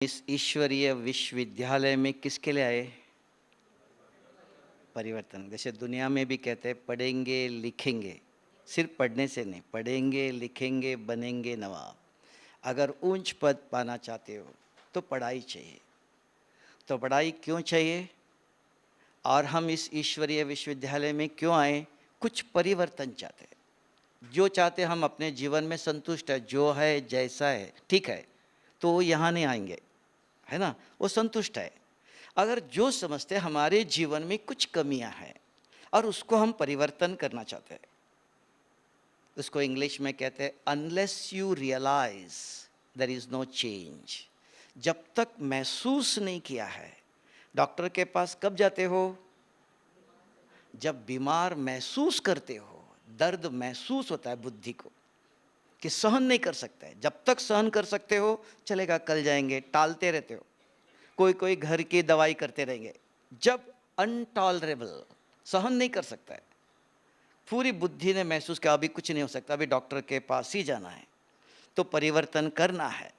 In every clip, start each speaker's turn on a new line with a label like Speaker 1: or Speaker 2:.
Speaker 1: इस ईश्वरीय विश्वविद्यालय में किसके लिए आए? परिवर्तन। जैसे दुनिया में भी कहते हैं पढ़ेंगे लिखेंगे, सिर्फ पढ़ने से नहीं, पढ़ेंगे लिखेंगे बनेंगे नवाब। अगर ऊंच पद पाना चाहते हो तो पढ़ाई चाहिए। तो पढ़ाई क्यों चाहिए और हम इस ईश्वरीय विश्वविद्यालय में क्यों आए? कुछ परिवर्तन चाहते हैं। जो चाहते हम अपने जीवन में संतुष्ट है, जो है जैसा है ठीक है, तो वो यहाँ नहीं आएंगे, है ना? वो संतुष्ट है। अगर जो समझते हमारे जीवन में कुछ कमियां हैं और उसको हम परिवर्तन करना चाहते हैं, उसको इंग्लिश में कहते हैं unless you realise there is no change. जब तक महसूस नहीं किया है। डॉक्टर के पास कब जाते हो? जब बीमार महसूस करते हो, दर्द महसूस होता है बुद्धि को कि सहन नहीं कर सकता है। जब तक सहन कर सकते हो चलेगा, कल जाएंगे, टालते रहते हो, कोई कोई घर की दवाई करते रहेंगे। जब अनटॉलरेबल, सहन नहीं कर सकता है, पूरी बुद्धि ने महसूस किया अभी कुछ नहीं हो सकता, अभी डॉक्टर के पास ही जाना है, तो परिवर्तन करना है।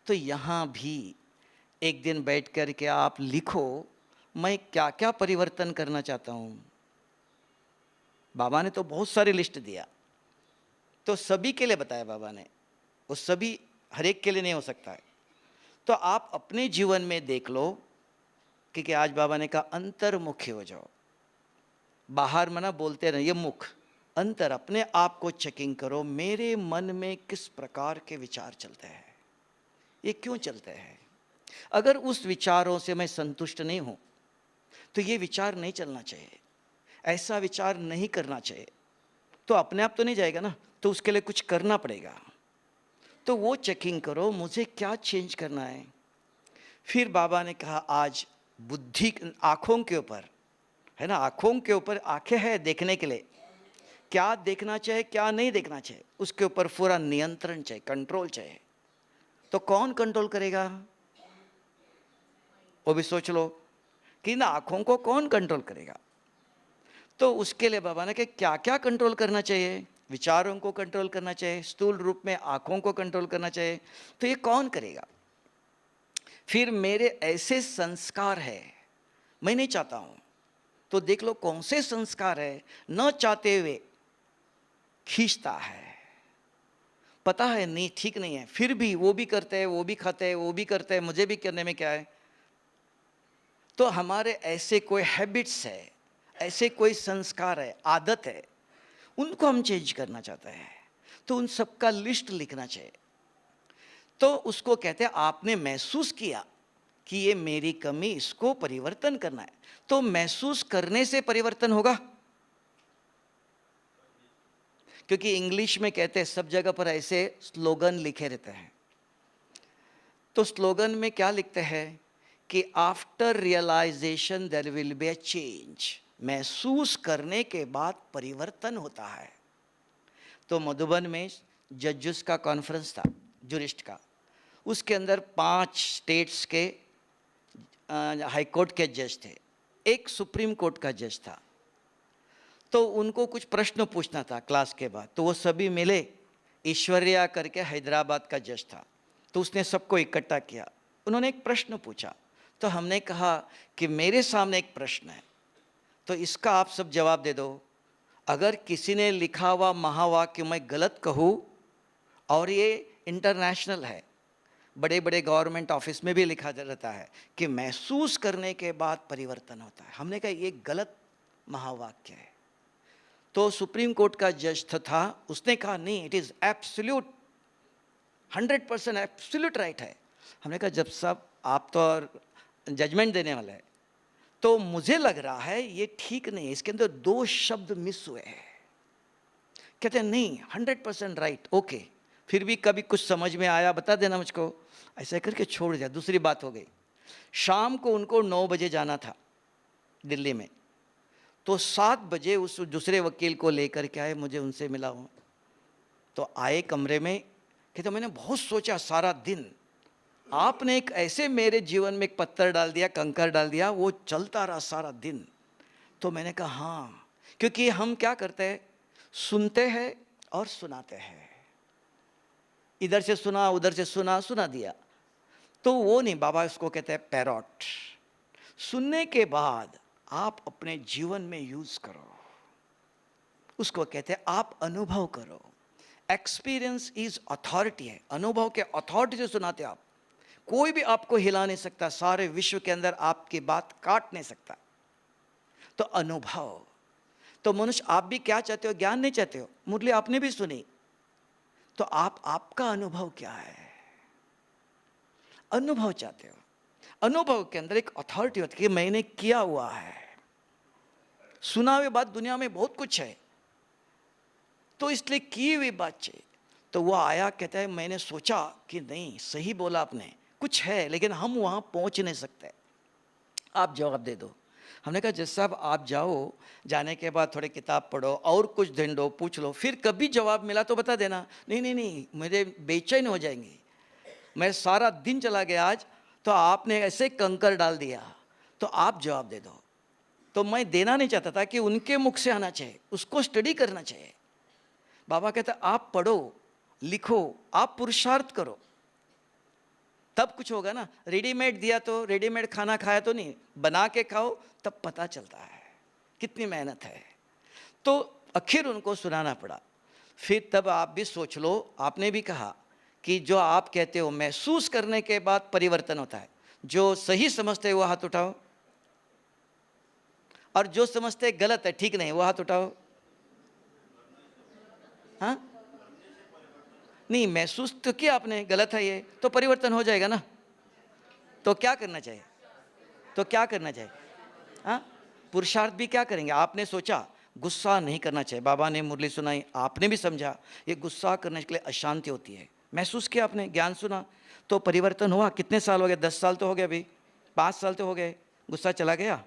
Speaker 1: तो यहाँ भी एक दिन बैठ कर के आप लिखो मैं क्या क्या परिवर्तन करना चाहता हूँ। बाबा ने तो बहुत सारी लिस्ट दिया, तो सभी के लिए बताया बाबा ने, वो सभी हर एक के लिए नहीं हो सकता है। तो आप अपने जीवन में देख लो कि आज बाबा ने कहा अंतर्मुखी हो जाओ। बाहर मना बोलते रहिए, मुख अंतर अपने आप को चेकिंग करो। मेरे मन में किस प्रकार के विचार चलते हैं, ये क्यों चलते हैं? अगर उस विचारों से मैं संतुष्ट नहीं हूं तो ये विचार नहीं चलना चाहिए, ऐसा विचार नहीं करना चाहिए। तो अपने आप तो नहीं जाएगा ना, तो उसके लिए कुछ करना पड़ेगा। तो वो चेकिंग करो, मुझे क्या चेंज करना है। फिर बाबा ने कहा आज बुद्धि, आँखों के ऊपर है ना, आँखों के ऊपर आँखें हैं देखने के लिए, क्या देखना चाहिए क्या नहीं देखना चाहिए, उसके ऊपर पूरा नियंत्रण चाहिए, कंट्रोल चाहिए। तो कौन कंट्रोल करेगा? वो भी सोच लो कि ना आँखों को कौन कंट्रोल करेगा। तो उसके लिए बाबा ने कहा क्या क्या कंट्रोल करना चाहिए। विचारों को कंट्रोल करना चाहिए, स्थूल रूप में आँखों को कंट्रोल करना चाहिए। तो ये कौन करेगा? फिर मेरे ऐसे संस्कार है, मैं नहीं चाहता हूँ, तो देख लो कौन से संस्कार है न चाहते हुए खींचता है, पता है नहीं ठीक नहीं है, फिर भी वो भी करते हैं, वो भी खाते हैं, वो भी करते हैं, मुझे भी करने में क्या है। तो हमारे ऐसे कोई हैबिट्स है, ऐसे कोई संस्कार है, आदत है, उनको हम चेंज करना चाहते हैं। तो उन सबका लिस्ट लिखना चाहिए। तो उसको कहते हैं आपने महसूस किया कि ये मेरी कमी, इसको परिवर्तन करना है। तो महसूस करने से परिवर्तन होगा, क्योंकि इंग्लिश में कहते हैं सब जगह पर ऐसे स्लोगन लिखे रहते हैं। तो स्लोगन में क्या लिखते हैं कि after realisation there will be a change. महसूस करने के बाद परिवर्तन होता है। तो मधुबन में जजेस का कॉन्फ्रेंस था, जुरिस्ट का, उसके अंदर 5 स्टेट्स के हाई कोर्ट के जज थे, एक सुप्रीम कोर्ट का जज था। तो उनको कुछ प्रश्न पूछना था क्लास के बाद, तो वो सभी मिले। ईश्वरिया करके हैदराबाद का जज था, तो उसने सबको इकट्ठा किया। उन्होंने एक प्रश्न पूछा, तो हमने कहा कि मेरे सामने एक प्रश्न है, तो इसका आप सब जवाब दे दो। अगर किसी ने लिखा हुआ महावाक्य मैं गलत कहूँ, और ये इंटरनेशनल है, बड़े बड़े गवर्नमेंट ऑफिस में भी लिखा रहता है कि महसूस करने के बाद परिवर्तन होता है, हमने कहा ये गलत महावाक्य है। तो सुप्रीम कोर्ट का जज था, उसने कहा नहीं, it is absolute 100% absolute right है। हमने कहा जब सब आप तो जजमेंट देने वाले हैं, तो मुझे लग रहा है ये ठीक नहीं है, इसके अंदर 2 शब्द मिस हुए हैं। कहते हैं नहीं 100% राइट, ओके, फिर भी कभी कुछ समझ में आया बता देना मुझको। ऐसा करके छोड़ दिया, दूसरी बात हो गई। शाम को उनको 9 बजे जाना था दिल्ली में, तो 7 बजे उस दूसरे वकील को लेकर के आए, मुझे उनसे मिला हूँ। तो आए कमरे में, कहते मैंने बहुत सोचा सारा दिन, आपने एक ऐसे मेरे जीवन में एक पत्थर डाल दिया, कंकर डाल दिया, वो चलता रहा सारा दिन। तो मैंने कहा हाँ, क्योंकि हम क्या करते हैं, सुनते हैं और सुनाते हैं। इधर से सुना, उधर से सुना, सुना दिया। तो वो नहीं, बाबा इसको कहते हैं पैरॉट। सुनने के बाद आप अपने जीवन में यूज करो, उसको कहते हैं आप अनुभव करो। एक्सपीरियंस इज अथॉरिटी है, अनुभव के अथॉरिटी से सुनाते आप। कोई भी आपको हिला नहीं सकता, सारे विश्व के अंदर आपकी बात काट नहीं सकता। तो अनुभव। तो मनुष्य आप भी क्या चाहते हो? ज्ञान नहीं चाहते हो? मुरली आपने भी सुनी, तो आपका अनुभव क्या है? अनुभव चाहते हो। अनुभव के अंदर एक अथॉरिटी होती है कि मैंने किया हुआ है। सुना हुई बात दुनिया में बहुत कुछ है, तो इसलिए की हुई बात चाहिए। तो वो आया, कहता है मैंने सोचा कि नहीं, सही बोला आपने, कुछ है, लेकिन हम वहां पहुंच नहीं सकते, आप जवाब दे दो। हमने कहा जैसे साहब आप जाओ, जाने के बाद थोड़ी किताब पढ़ो और कुछ ढूंढो, पूछ लो, फिर कभी जवाब मिला तो बता देना। नहीं नहीं नहीं, मेरे बेचैन हो जाएंगे, मैं सारा दिन चला गया आज, तो आपने ऐसे कंकर डाल दिया, तो आप जवाब दे दो। तो मैं देना नहीं चाहता था कि उनके मुख से आना चाहिए, उसको स्टडी करना चाहिए। बाबा कहता आप पढ़ो, लिखो, आप पुरुषार्थ करो, तब कुछ होगा ना। रेडीमेड दिया तो रेडीमेड खाना खाया तो नहीं, बना के खाओ, तब पता चलता है कितनी मेहनत है। तो आखिर उनको सुनाना पड़ा। फिर तब आप भी सोच लो, आपने भी कहा कि जो आप कहते हो महसूस करने के बाद परिवर्तन होता है। जो सही समझते हो वो हाथ उठाओ, और जो समझते गलत है, ठीक नहीं, वो हाथ उठाओ। हाँ, नहीं, महसूस तो किया आपने, गलत है ये, तो परिवर्तन हो जाएगा ना। तो क्या करना चाहिए? तो क्या करना चाहिए? हाँ, पुरुषार्थ भी क्या करेंगे? आपने सोचा गुस्सा नहीं करना चाहिए, बाबा ने मुरली सुनाई, आपने भी समझा ये गुस्सा करने के लिए अशांति होती है, महसूस किया आपने, ज्ञान सुना, तो परिवर्तन हुआ। कितने साल हो गए? 10 साल तो हो गए, अभी 5 साल तो हो गए, गुस्सा चला गया?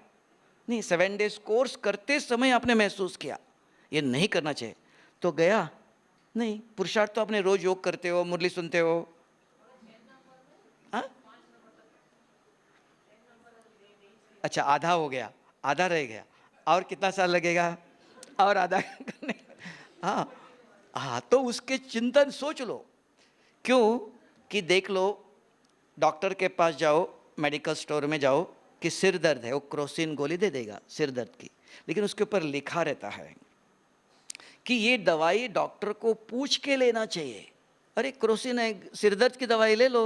Speaker 1: नहीं, 7 डेज कोर्स करते समय आपने महसूस किया ये नहीं करना चाहिए, तो गया नहीं। पुरुषार्थ तो आपने रोज योग करते हो, मुरली सुनते हो। हाँ, अच्छा, आधा हो गया, आधा रह गया, और कितना साल लगेगा? और आधा करने। हाँ हाँ, तो उसके चिंतन सोच लो। क्यों? कि देख लो, डॉक्टर के पास जाओ, मेडिकल स्टोर में जाओ कि सिर दर्द है, वो क्रोसिन गोली दे देगा सिर दर्द की, लेकिन उसके ऊपर लिखा रहता है कि ये दवाई डॉक्टर को पूछ के लेना चाहिए। अरे क्रोसिन है, सिर दर्द की दवाई ले लो।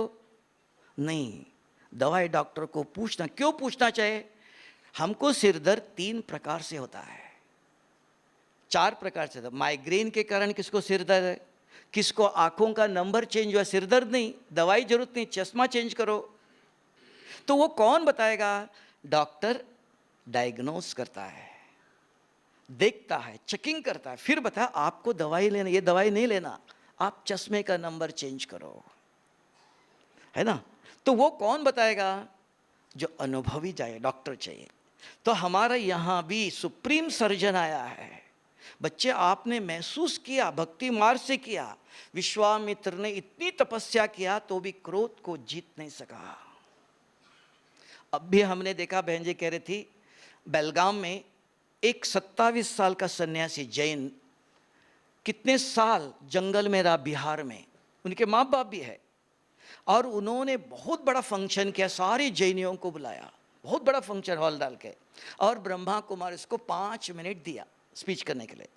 Speaker 1: नहीं, दवाई डॉक्टर को पूछना। क्यों पूछना चाहिए? हमको सिर दर्द 3 प्रकार से होता है, 4 प्रकार से। माइग्रेन के कारण किसको सिर दर्द है, किसको आंखों का नंबर चेंज हुआ, सिर दर्द नहीं, दवाई जरूरत नहीं, चश्मा चेंज करो। तो वो कौन बताएगा? डॉक्टर डायग्नोस करता है, देखता है, चेकिंग करता है, फिर बता आपको दवाई लेना, ये दवाई नहीं लेना, आप चश्मे का नंबर चेंज करो, है ना। तो वो कौन बताएगा? जो अनुभवी जाए, डॉक्टर चाहिए। तो हमारा यहां भी सुप्रीम सर्जन आया है। बच्चे, आपने महसूस किया, भक्ति मार्ग से किया, विश्वामित्र ने इतनी तपस्या किया तो भी क्रोध को जीत नहीं सका। अब भी हमने देखा, बहन जी कह रही थी, बेलगाम में एक 27 साल का सन्यासी जैन, कितने साल जंगल में रहा, बिहार में, उनके माँ बाप भी है, और उन्होंने बहुत बड़ा फंक्शन किया, सारे जैनियों को बुलाया, बहुत बड़ा फंक्शन हॉल डाल के, और ब्रह्मा कुमार इसको 5 मिनट दिया स्पीच करने के लिए।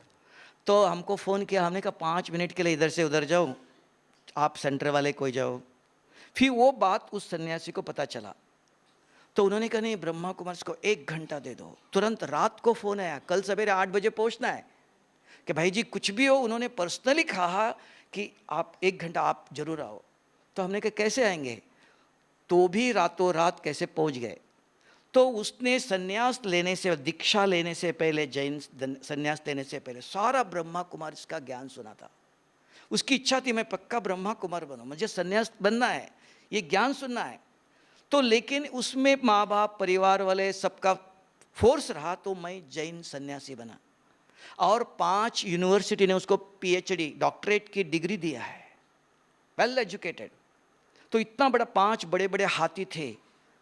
Speaker 1: तो हमको फ़ोन किया, हमने कहा 5 मिनट के लिए इधर से उधर जाओ, आप सेंटर वाले कोई जाओ। फिर वो बात उस सन्यासी को पता चला, तो उन्होंने कहा नहीं, ब्रह्मा कुमार को 1 घंटा दे दो। तुरंत रात को फ़ोन आया, कल सवेरे 8 बजे पहुंचना है, कि भाई जी कुछ भी हो, उन्होंने पर्सनली कहा कि आप 1 घंटा आप जरूर आओ। तो हमने कहा कैसे आएंगे? तो भी रातों रात कैसे पहुंच गए। तो उसने सन्यास लेने से, दीक्षा लेने से पहले, जैन सन्यास लेने से पहले सारा ब्रह्मा कुमार का ज्ञान सुना था। उसकी इच्छा थी मैं पक्का ब्रह्मा कुमार बनूं, मुझे सन्यास बनना है, ये ज्ञान सुनना है। तो लेकिन उसमें माँ बाप, परिवार वाले सबका फोर्स रहा, तो मैं जैन सन्यासी बना, और 5 यूनिवर्सिटी ने उसको PhD डॉक्टरेट की डिग्री दिया है, वेल एजुकेटेड। तो इतना बड़ा, 5 बड़े बड़े हाथी थे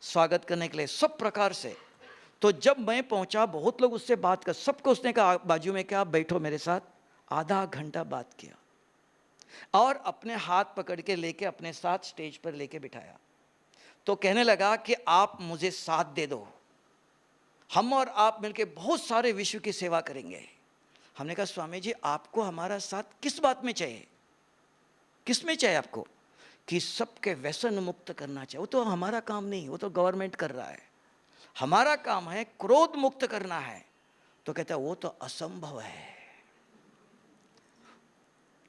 Speaker 1: स्वागत करने के लिए सब प्रकार से। तो जब मैं पहुंचा, बहुत लोग उससे बात कर, सबको उसने कहा बाजू में क्या, बैठो मेरे साथ। आधा घंटा बात किया और अपने हाथ पकड़ के लेके अपने साथ स्टेज पर लेके बिठाया। तो कहने लगा कि आप मुझे साथ दे दो, हम और आप मिलके बहुत सारे विश्व की सेवा करेंगे। हमने कहा स्वामी जी आपको हमारा साथ किस बात में चाहिए, किस में चाहिए आपको? कि सबके व्यसन मुक्त करना चाहिए। वो तो हमारा काम नहीं, वो तो गवर्नमेंट कर रहा है, हमारा काम है क्रोध मुक्त करना है। तो कहता है वो तो असंभव है।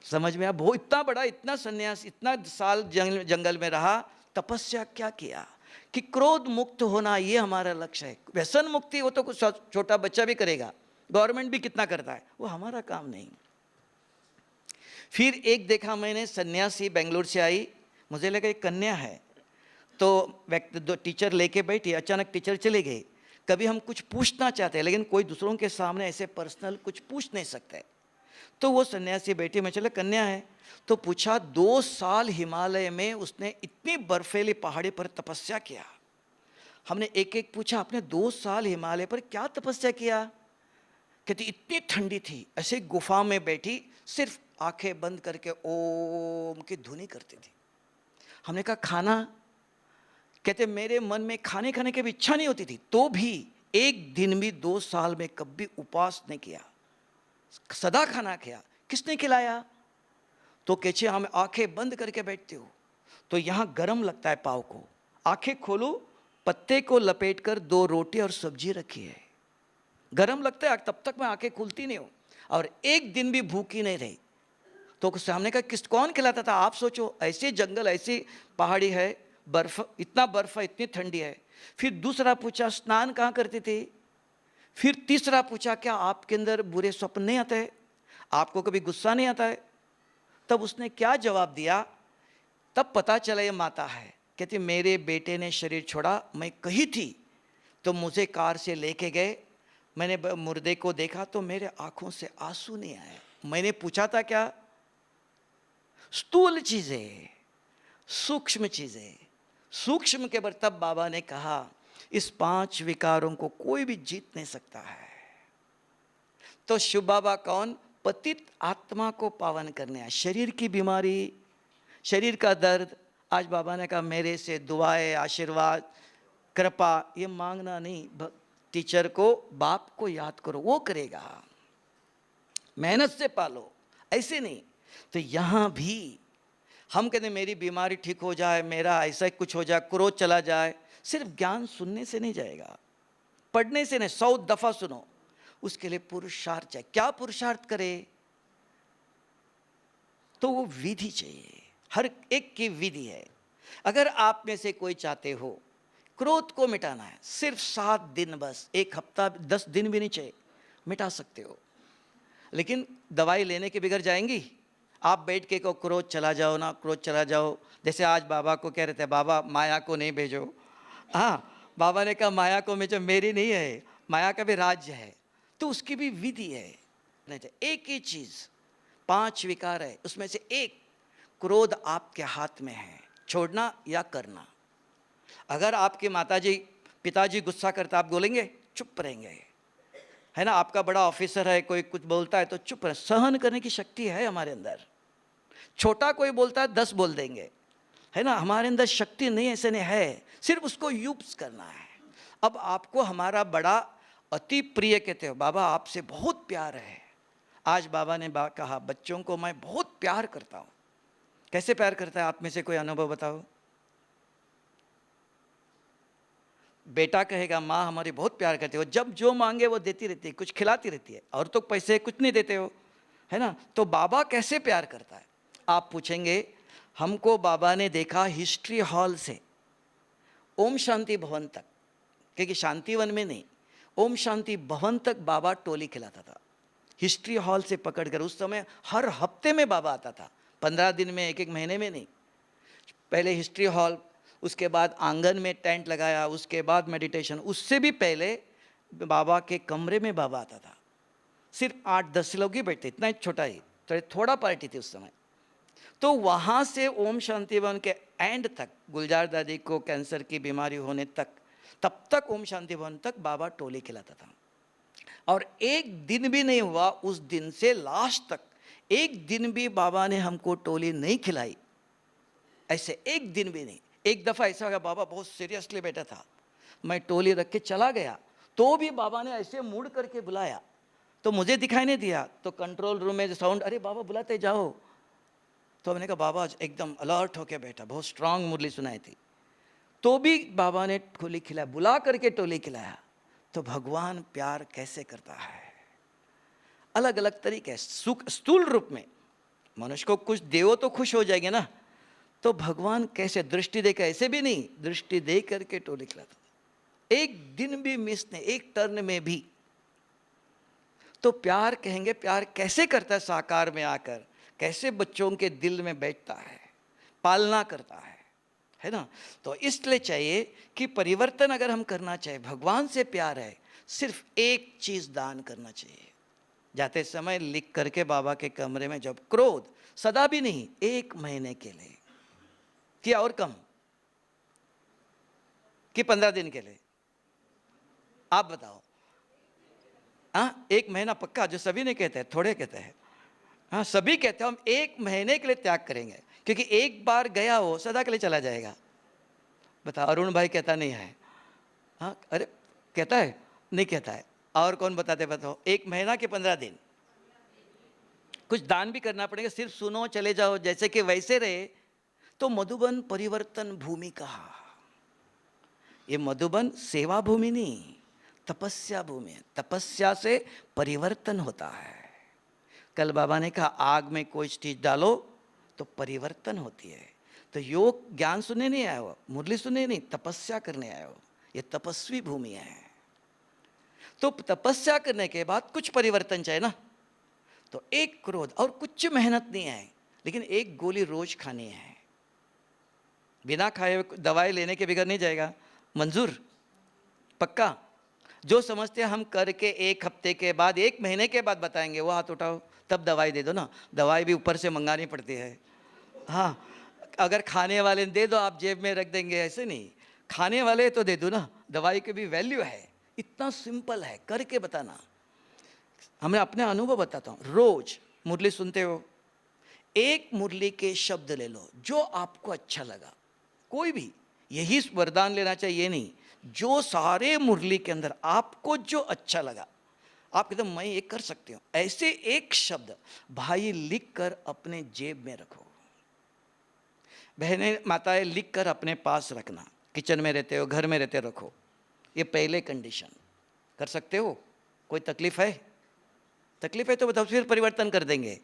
Speaker 1: समझ में आया? वो इतना बड़ा, इतना सन्यास, इतना साल जंगल में रहा, तपस्या क्या किया कि क्रोध मुक्त होना ये हमारा लक्ष्य है। व्यसन मुक्ति वो तो कुछ छोटा बच्चा भी करेगा, गवर्नमेंट भी कितना करता है, वो हमारा काम नहीं। फिर एक देखा मैंने, सन्यासी बेंगलोर से आई, मुझे लगा एक कन्या है, तो दो टीचर लेके बैठी, अचानक टीचर चले गए। कभी हम कुछ पूछना चाहते हैं लेकिन कोई दूसरों के सामने ऐसे पर्सनल कुछ पूछ नहीं सकते, तो वो सन्यासी बैठी, मैं चला कन्या है, तो पूछा 2 साल हिमालय में उसने इतनी बर्फीली पहाड़ी पर तपस्या किया। हमने एक एक पूछा आपने 2 साल हिमालय पर क्या तपस्या किया? कहती इतनी ठंडी थी, ऐसे गुफा में बैठी, सिर्फ आंखें बंद करके ओम की धुनी करती थी। हमने कहा खाना? कहते मेरे मन में खाने की भी इच्छा नहीं होती थी, तो भी एक दिन भी 2 साल में कभी उपवास नहीं किया, सदा खाना खाया। किसने खिलाया? तो कहते हम आंखें बंद करके बैठते हो तो यहाँ गर्म लगता है पाव को, आंखें खोलो, पत्ते को लपेट कर 2 रोटी और सब्जी रखी है, गर्म लगता है, तब तक मैं आंखें खुलती नहीं हूँ, और एक दिन भी भूखी नहीं रही। तो सामने का किस कौन खिलाता था? आप सोचो, ऐसे जंगल, ऐसी पहाड़ी है, बर्फ, इतना बर्फ है, इतनी ठंडी है। फिर दूसरा पूछा स्नान कहाँ करते थे? फिर तीसरा पूछा क्या आपके अंदर बुरे स्वप्न नहीं आते, आपको कभी गुस्सा नहीं आता है? तब उसने क्या जवाब दिया? तब पता चला ये माता है। कहती मेरे बेटे ने शरीर छोड़ा, मैं कही थी तो मुझे कार से लेके गए, मैंने मुर्दे को देखा तो मेरे आंखों से आंसू नहीं आए। मैंने पूछा था क्या? स्थूल चीजें, सूक्ष्म चीजें, सूक्ष्म के बाद तब बाबा ने कहा इस 5 विकारों को कोई भी जीत नहीं सकता है। तो शिव बाबा कौन? पतित आत्मा को पावन करने आए। शरीर की बीमारी, शरीर का दर्द, आज बाबा ने कहा मेरे से दुआएं, आशीर्वाद, कृपा ये मांगना नहीं, टीचर को, बाप को याद करो, वो करेगा, मेहनत से पालो, ऐसे नहीं। तो यहाँ भी हम कहते मेरी बीमारी ठीक हो जाए, मेरा ऐसा कुछ हो जाए, क्रोध चला जाए, सिर्फ ज्ञान सुनने से नहीं जाएगा, पढ़ने से नहीं, 100 दफा सुनो, उसके लिए पुरुषार्थ चाहिए। क्या पुरुषार्थ करे? तो वो विधि चाहिए, हर एक की विधि है। अगर आप में से कोई चाहते हो क्रोध को मिटाना है, सिर्फ 7 दिन, बस 1 हफ्ता, 10 दिन भी नहीं चाहिए, मिटा सकते हो। लेकिन दवाई लेने के बगैर जाएंगी? आप बैठ के को क्रोध चला जाओ ना, क्रोध चला जाओ। जैसे आज बाबा को कह रहे थे बाबा माया को नहीं भेजो, हाँ बाबा ने कहा माया को भेजो, मेरी नहीं है, माया का भी राज्य है, तो उसकी भी विधि है। एक ही चीज, 5 विकार है, उसमें से एक क्रोध आपके हाथ में है, छोड़ना या करना। अगर आपकी माताजी पिताजी गुस्सा करता, आप बोलेंगे? चुप रहेंगे, है ना? आपका बड़ा ऑफिसर है, कोई कुछ बोलता है तो चुप रहे, सहन करने की शक्ति है हमारे अंदर। छोटा कोई बोलता है 10 बोल देंगे, है ना? हमारे अंदर शक्ति नहीं, ऐसे नहीं है, सिर्फ उसको यूज करना है। अब आपको हमारा बड़ा अति प्रिय कहते हो, बाबा आपसे बहुत प्यार है। आज बाबा ने कहा बच्चों को मैं बहुत प्यार करता हूँ। कैसे प्यार करता है? आप में से कोई अनुभव बताओ। बेटा कहेगा माँ हमारी बहुत प्यार करती हो, जब जो मांगे वो देती रहती है, कुछ खिलाती रहती है, और तो पैसे कुछ नहीं देते हो, है ना? तो बाबा कैसे प्यार करता है? आप पूछेंगे, हमको बाबा ने देखा हिस्ट्री हॉल से ओम शांति भवन तक, क्योंकि शांतिवन में नहीं, ओम शांति भवन तक बाबा टोली खिलाता था, हिस्ट्री हॉल से पकड़कर। उस समय हर हफ्ते में बाबा आता था, 15 दिन में, 1-1 महीने में नहीं। पहले हिस्ट्री हॉल, उसके बाद आंगन में टेंट लगाया, उसके बाद मेडिटेशन। उससे भी पहले बाबा के कमरे में बाबा आता था, सिर्फ 8-10 लोग ही बैठते, इतना छोटा ही, थोड़ा पार्टी थी उस समय। तो वहाँ से ओम शांति भवन के एंड तक, गुलजार दादी को कैंसर की बीमारी होने तक, तब तक ओम शांति भवन तक बाबा टोली खिलाता था। और एक दिन भी नहीं हुआ उस दिन से लास्ट तक, एक दिन भी बाबा ने हमको टोली नहीं खिलाई, ऐसे एक दिन भी नहीं। एक दफ़ा ऐसा हो गया, बाबा बहुत सीरियसली बैठा था, मैं टोली रख के चला गया, तो भी बाबा ने ऐसे मुड़ करके बुलाया, तो मुझे दिखाई नहीं दिया, तो कंट्रोल रूम में साउंड, अरे बाबा बुलाते जाओ। तो मैंने कहा बाबा एकदम अलर्ट होके बैठा, बहुत स्ट्रांग मुरली सुनाई थी, तो भी बाबा ने टोली खिलाया, बुला करके टोली खिलाया। तो भगवान प्यार कैसे करता है, अलग अलग तरीके, सुख स्थूल रूप में मनुष्य को कुछ देवो तो खुश हो जाएंगे ना, तो भगवान कैसे दृष्टि देकर, ऐसे भी नहीं, दृष्टि दे करके टोली खिलाता, एक दिन भी मिस नहीं, एक टर्न में भी। तो प्यार कहेंगे, प्यार कैसे करता है, साकार में आकर कैसे बच्चों के दिल में बैठता है, पालना करता है ना। तो इसलिए चाहिए कि परिवर्तन अगर हम करना चाहिए, भगवान से प्यार है, सिर्फ एक चीज दान करना चाहिए। जाते समय लिख करके बाबा के कमरे में, जब क्रोध सदा भी नहीं, 1 महीने के लिए, कि और कम कि 15 दिन के लिए, आप बताओ। हाँ, 1 महीना पक्का, जो सभी नहीं कहते हैं, थोड़े कहते हैं। हाँ, सभी कहते हैं हम 1 महीने के लिए त्याग करेंगे, क्योंकि एक बार गया हो सदा के लिए चला जाएगा। बताओ, अरुण भाई कहता नहीं है? हाँ, अरे कहता है? नहीं कहता है। और कौन बताते, बताओ? 1 महीना के 15 दिन, कुछ दान भी करना पड़ेगा, सिर्फ सुनो चले जाओ जैसे कि वैसे रहे। तो मधुबन परिवर्तन भूमि कहा, ये मधुबन सेवा भूमि नहीं, तपस्या भूमि है। तपस्या से परिवर्तन होता है। कल बाबा ने कहा आग में कोई चीज डालो तो परिवर्तन होती है। तो योग ज्ञान सुनने नहीं आए हो, मुरली सुनने नहीं, तपस्या करने आए हो। ये तपस्वी भूमि है। तो तपस्या करने के बाद कुछ परिवर्तन चाहिए ना। तो एक क्रोध और कुछ मेहनत नहीं है, लेकिन एक गोली रोज खानी है, बिना खाए दवाई लेने के बगैर नहीं जाएगा। मंजूर? पक्का? जो समझते हैं हम करके 1 हफ्ते के बाद, 1 महीने के बाद बताएंगे, वो हाथ उठाओ, तब दवाई दे दो ना। दवाई भी ऊपर से मंगानी पड़ती है। हाँ, अगर खाने वाले दे दो, आप जेब में रख देंगे, ऐसे नहीं। खाने वाले तो दे दो ना, दवाई की भी वैल्यू है। इतना सिंपल है, करके बताना। हमें अपने अनुभव बताता हूँ। रोज मुरली सुनते हो, एक मुरली के शब्द ले लो जो आपको अच्छा लगा, कोई भी, यही वरदान लेना चाहिए, ये नहीं, जो सारे मुरली के अंदर आपको जो अच्छा लगा, आप कहते मैं ये कर सकती हूँ, ऐसे एक शब्द भाई लिख कर अपने जेब में रखो, बहनें माताएं लिख कर अपने पास रखना, किचन में रहते हो, घर में रहते रखो। ये पहले कंडीशन। कर सकते हो? कोई तकलीफ है? तकलीफ है तो बताओ, फिर परिवर्तन कर देंगे।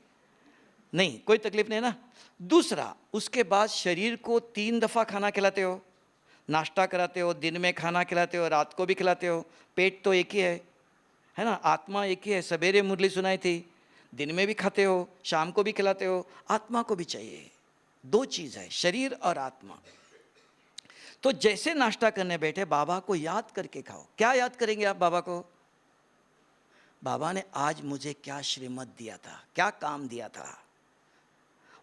Speaker 1: नहीं, कोई तकलीफ नहीं ना। दूसरा, उसके बाद शरीर को 3 दफ़ा खाना खिलाते हो, नाश्ता कराते हो, दिन में खाना खिलाते हो, रात को भी खिलाते हो। पेट तो एक ही है ना, आत्मा एक ही है। सवेरे मुरली सुनाई थी, दिन में भी खाते हो, शाम को भी खिलाते हो। आत्मा को भी चाहिए, 2 चीज़ है, शरीर और आत्मा। तो जैसे नाश्ता करने बैठे, बाबा को याद करके खाओ। क्या याद करेंगे आप बाबा को? बाबा ने आज मुझे क्या श्रीमत दिया था, क्या काम दिया था,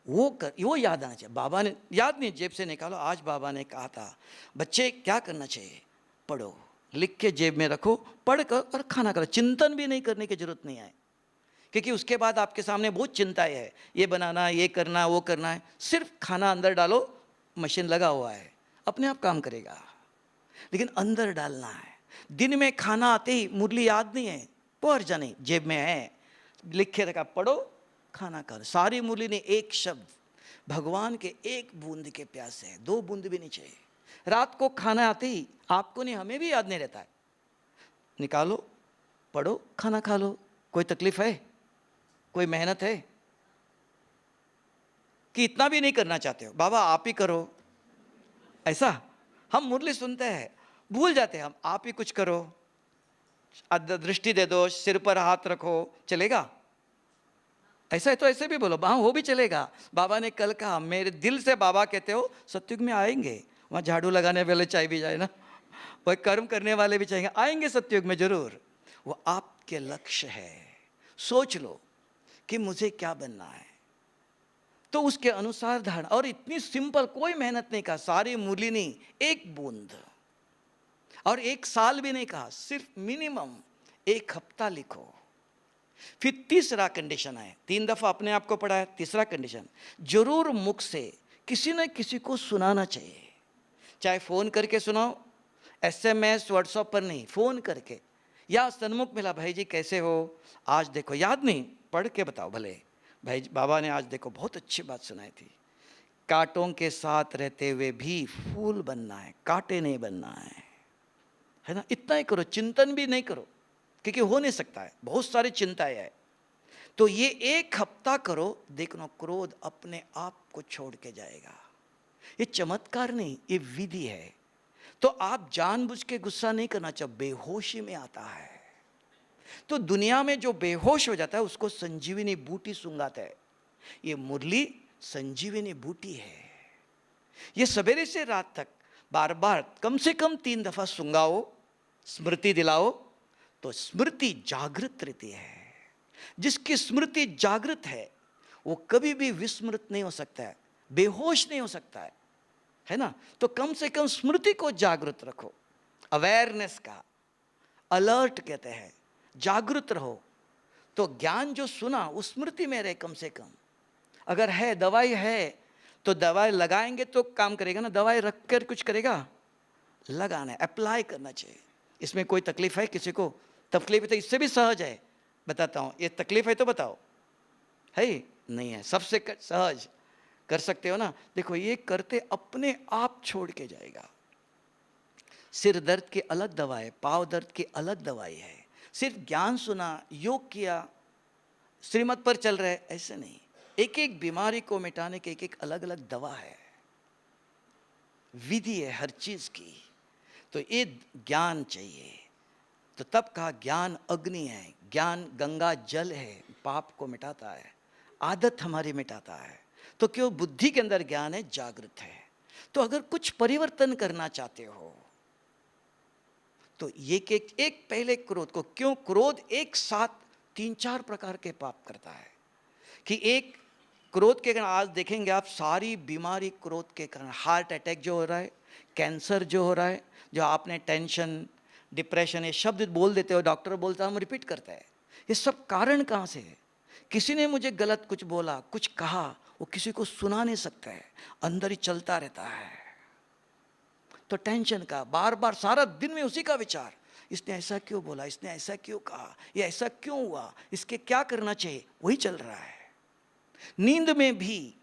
Speaker 1: वो याद आना चाहिए। बाबा ने याद नहीं, जेब से निकालो, आज बाबा ने कहा था बच्चे क्या करना चाहिए, पढ़ो, लिख के जेब में रखो, पढ़ कर और खाना करो। चिंतन भी नहीं करने की जरूरत नहीं है, क्योंकि उसके बाद आपके सामने बहुत चिंताएं है, ये बनाना, ये करना, वो करना है। सिर्फ खाना अंदर डालो, मशीन लगा हुआ है, अपने आप काम करेगा, लेकिन अंदर डालना है। दिन में खाना आते ही मुरली याद नहीं है, पढ़ जाने, जेब में है, लिखे रखा, पढ़ो, खाना कर। सारी मुरली ने एक शब्द, भगवान के एक बूंद के प्यासे है, 2 बूंद भी नहीं चाहिए। रात को खाना आते ही, आपको नहीं, हमें भी याद नहीं रहता है, निकालो, पढ़ो, खाना खा लो। कोई तकलीफ है? कोई मेहनत है? कि इतना भी नहीं करना चाहते हो, बाबा आप ही करो, ऐसा? हम मुरली सुनते हैं, भूल जाते हैं हम, आप ही कुछ करो, दृष्टि दे दो, सिर पर हाथ रखो, चलेगा? ऐसा है तो ऐसे भी बोलो, हाँ वो भी चलेगा। बाबा ने कल कहा, मेरे दिल से बाबा कहते हो सत्युग में आएंगे, वहाँ झाड़ू लगाने वाले चाय भी जाए ना, वह कर्म करने वाले भी चाहेंगे, आएंगे सत्युग में जरूर। वो आपके लक्ष्य है। सोच लो कि मुझे क्या बनना है, तो उसके अनुसार धारणा। और इतनी सिंपल, कोई मेहनत नहीं कहा, सारी मुरली नहीं, एक बूंद, और 1 साल भी नहीं कहा, सिर्फ मिनिमम 1 हफ्ता लिखो। फिर तीसरा कंडीशन है, 3 दफा अपने आप को पढ़ाया। तीसरा कंडीशन, जरूर मुख से किसी न किसी को सुनाना चाहिए। चाहे फ़ोन करके सुनाओ, एसएमएस व्हाट्सएप पर नहीं, फ़ोन करके, या सन्मुख मिला, भाई जी कैसे हो, आज देखो, याद नहीं, पढ़ के बताओ भले, भाई बाबा ने आज देखो बहुत अच्छी बात सुनाई थी, कांटों के साथ रहते हुए भी फूल बनना है, कांटे नहीं बनना है ना। इतना ही करो, चिंतन भी नहीं करो, क्योंकि हो नहीं सकता है, बहुत सारी चिंताएं है। तो ये 1 हफ्ता करो, देखना क्रोध अपने आप को छोड़ के जाएगा। ये चमत्कार नहीं, ये विधि है। तो आप जानबूझ के गुस्सा नहीं करना चाहिए, बेहोशी में आता है। तो दुनिया में जो बेहोश हो जाता है उसको संजीवनी बूटी सुंगाता है। ये मुरली संजीवनी बूटी है। ये सवेरे से रात तक बार बार कम से कम 3 दफा सुंगाओ, स्मृति दिलाओ, तो स्मृति जागृत रहती है। जिसकी स्मृति जागृत है वो कभी भी विस्मृत नहीं हो सकता है, बेहोश नहीं हो सकता है ना। तो कम से कम स्मृति को जागृत रखो, अवेयरनेस का, अलर्ट कहते हैं, जागृत रहो। तो ज्ञान जो सुना वो स्मृति में रहे कम से कम। अगर है दवाई है तो दवाई लगाएंगे तो काम करेगा ना, दवाई रख कर कुछ करेगा, लगाना है, अप्लाई करना चाहिए। इसमें कोई तकलीफ है किसी को? तकलीफ है तो इससे भी सहज है, बताता हूँ। ये तकलीफ है तो बताओ, है नहीं है, सबसे सहज कर सकते हो ना। देखो ये करते अपने आप छोड़ के जाएगा। सिर दर्द की अलग दवाई है, पाँव दर्द की अलग दवाई है। सिर्फ ज्ञान सुना, योग किया, श्रीमत पर चल रहे, ऐसे नहीं। एक एक बीमारी को मिटाने की एक एक अलग अलग दवा है, विधि है हर चीज की। तो ये ज्ञान चाहिए। तो तब कहा ज्ञान अग्नि है, ज्ञान गंगा जल है, पाप को मिटाता है, आदत हमारी मिटाता है। तो क्यों बुद्धि के अंदर ज्ञान है, जागृत है। तो अगर कुछ परिवर्तन करना चाहते हो तो एक पहले क्रोध को, क्यों क्रोध एक साथ 3-4 प्रकार के पाप करता है कि एक क्रोध के कारण आज देखेंगे आप सारी बीमारी क्रोध के कारण, हार्ट अटैक जो हो रहा है, कैंसर जो हो रहा है, जो आपने टेंशन, डिप्रेशन, ये शब्द बोल देते हो, डॉक्टर बोलता है, हम रिपीट करते हैं। ये सब कारण कहाँ से है? किसी ने मुझे गलत कुछ बोला, कुछ कहा, वो किसी को सुना नहीं सकता है, अंदर ही चलता रहता है। तो टेंशन का बार बार सारा दिन में उसी का विचार, इसने ऐसा क्यों बोला, इसने ऐसा क्यों कहा, ये ऐसा क्यों हुआ, इसके क्या करना चाहिए, वही चल रहा है। नींद में भी,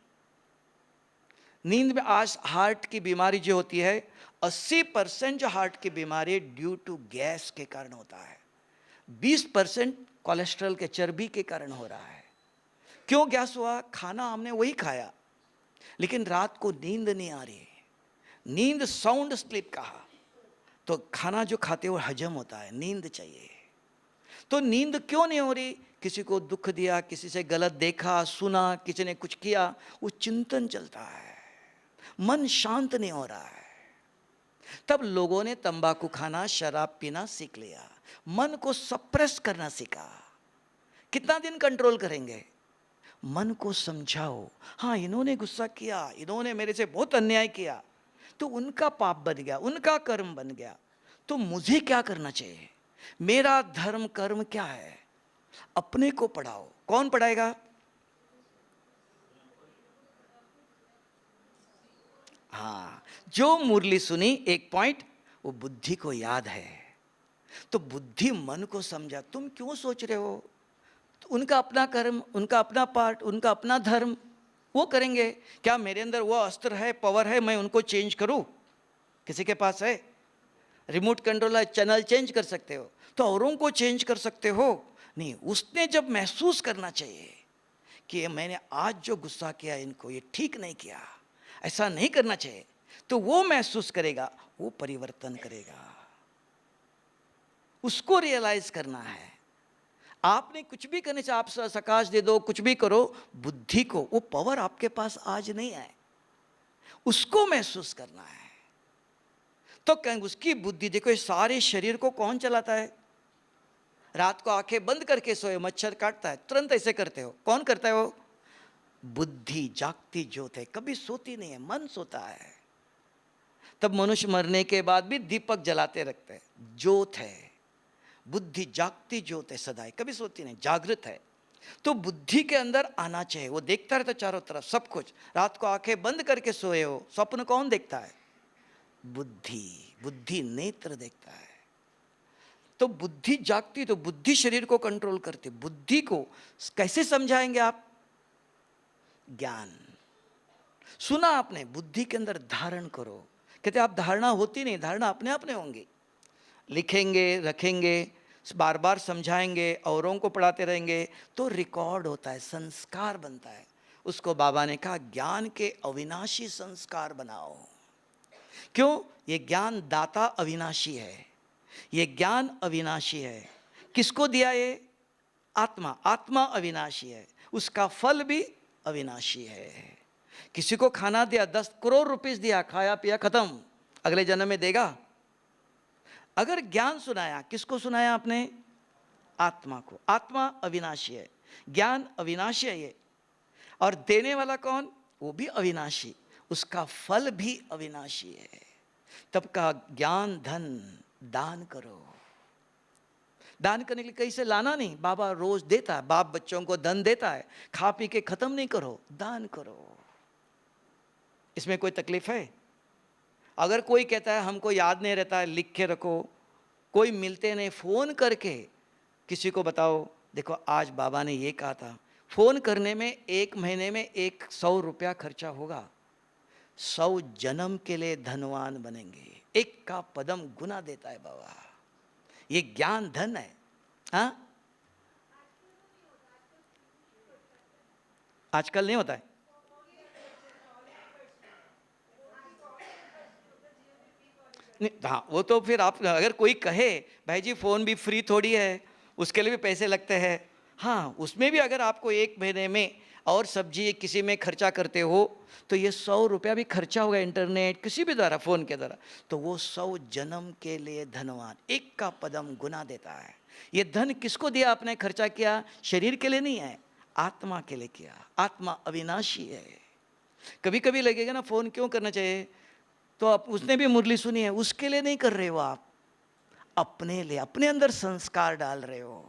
Speaker 1: नींद में आज हार्ट की बीमारी जो होती है, 80% जो हार्ट की बीमारी ड्यू टू गैस के कारण होता है, 20% कोलेस्ट्रॉल के चर्बी के कारण हो रहा है। क्यों गैस हुआ? खाना हमने वही खाया, लेकिन रात को नींद नहीं आ रही। नींद साउंड स्लीप कहा, तो खाना जो खाते हो हजम होता है, नींद चाहिए। तो नींद क्यों नहीं हो रही? किसी को दुख दिया, किसी से गलत देखा सुना, किसी ने कुछ किया, वो चिंतन चलता है, मन शांत नहीं हो रहा है। तब लोगों ने तंबाकू खाना, शराब पीना सीख लिया, मन को सप्रेस करना सीखा। कितना दिन कंट्रोल करेंगे? मन को समझाओ, हाँ इन्होंने गुस्सा किया, इन्होंने मेरे से बहुत अन्याय किया, तो उनका पाप बन गया, उनका कर्म बन गया, तो मुझे क्या करना चाहिए? मेरा धर्म कर्म क्या है? अपने को पढ़ाओ। कौन पढ़ाएगा? हाँ, जो मुरली सुनी एक पॉइंट, वो बुद्धि को याद है, तो बुद्धि मन को समझा, तुम क्यों सोच रहे हो, तो उनका अपना कर्म, उनका अपना पार्ट, उनका अपना धर्म, वो करेंगे। क्या मेरे अंदर वो अस्त्र है, पावर है, मैं उनको चेंज करूं? किसी के पास है रिमोट कंट्रोल है, चैनल चेंज कर सकते हो, तो औरों को चेंज कर सकते हो नहीं। उसने जब महसूस करना चाहिए कि मैंने आज जो गुस्सा किया इनको, ये ठीक नहीं किया, ऐसा नहीं करना चाहिए, तो वो महसूस करेगा, वो परिवर्तन करेगा। उसको रियलाइज करना है। आपने कुछ भी करने से, आप सकाश दे दो, कुछ भी करो, बुद्धि को वो पावर आपके पास आज नहीं है, उसको महसूस करना है। तो कहेंगे उसकी बुद्धि देखो, इस सारे शरीर को कौन चलाता है? रात को आंखें बंद करके सोए, मच्छर काटता है, तुरंत ऐसे करते हो, कौन करता है वो? बुद्धि, जागती ज्योत है, कभी सोती नहीं है, मन सोता है। तब मनुष्य मरने के बाद भी दीपक जलाते रखते हैं, ज्योत है। बुद्धि जागती ज्योत है, सदाई कभी सोती नहीं, जागृत है। तो बुद्धि के अंदर आना चाहिए, वो देखता रहता चारों तरफ सब कुछ। रात को आंखें बंद करके सोए हो, स्वप्न कौन देखता है? बुद्धि, बुद्धि नेत्र देखता है। तो बुद्धि जागती तो बुद्धि शरीर को कंट्रोल करती। बुद्धि को कैसे समझाएंगे आप? ज्ञान। सुना आपने, बुद्धि के अंदर धारण करो। कहते आप धारणा होती नहीं, धारणा अपने आप नहीं होंगी। लिखेंगे, रखेंगे, बार बार समझाएंगे, औरों को पढ़ाते रहेंगे तो रिकॉर्ड होता है, संस्कार बनता है। उसको बाबा ने कहा ज्ञान के अविनाशी संस्कार बनाओ। क्यों? ये ज्ञान दाता अविनाशी है, ये ज्ञान अविनाशी है। किसको दिया ये? आत्मा। आत्मा अविनाशी है, उसका फल भी अविनाशी है। किसी को खाना दिया, 10 करोड़ रुपीस दिया, खाया पिया खत्म, अगले जन्म में देगा? अगर ज्ञान सुनाया, किसको सुनाया आपने? आत्मा को। आत्मा अविनाशी है, ज्ञान अविनाशी है ये। और देने वाला कौन? वो भी अविनाशी, उसका फल भी अविनाशी है। तब का ज्ञान धन दान करो। दान करने के लिए कहीं से लाना नहीं, बाबा रोज देता है। बाप बच्चों को धन देता है, खा पी के खत्म नहीं करो, दान करो। इसमें कोई तकलीफ है? अगर कोई कहता है हमको याद नहीं रहता है, लिख के रखो, कोई मिलते नहीं, फोन करके किसी को बताओ, देखो आज बाबा ने ये कहा था। फोन करने में 1 महीने में 100 रुपया खर्चा होगा, 100 जन्म के लिए धनवान बनेंगे। एक का पदम गुना देता है बाबा। ये ज्ञान धन है। हाँ, आजकल नहीं होता है। नहीं, हाँ, वो तो फिर आप अगर कोई कहे भाई जी फ़ोन भी फ्री थोड़ी है, उसके लिए भी पैसे लगते हैं। हाँ, उसमें भी अगर आपको 1 महीने में और सब्जी किसी में खर्चा करते हो तो ये 100 रुपया भी खर्चा होगा, इंटरनेट किसी भी द्वारा, फ़ोन के द्वारा, तो वो 100 जन्म के लिए धनवान। एक का पदम गुना देता है। ये धन किसको दिया आपने? खर्चा किया, शरीर के लिए नहीं है, आत्मा के लिए किया। आत्मा अविनाशी है। कभी कभी लगेगा ना फ़ोन क्यों करना चाहिए, तो आप उसने भी मुरली सुनी है, उसके लिए नहीं कर रहे हो आप, अपने लिए, अपने अंदर संस्कार डाल रहे हो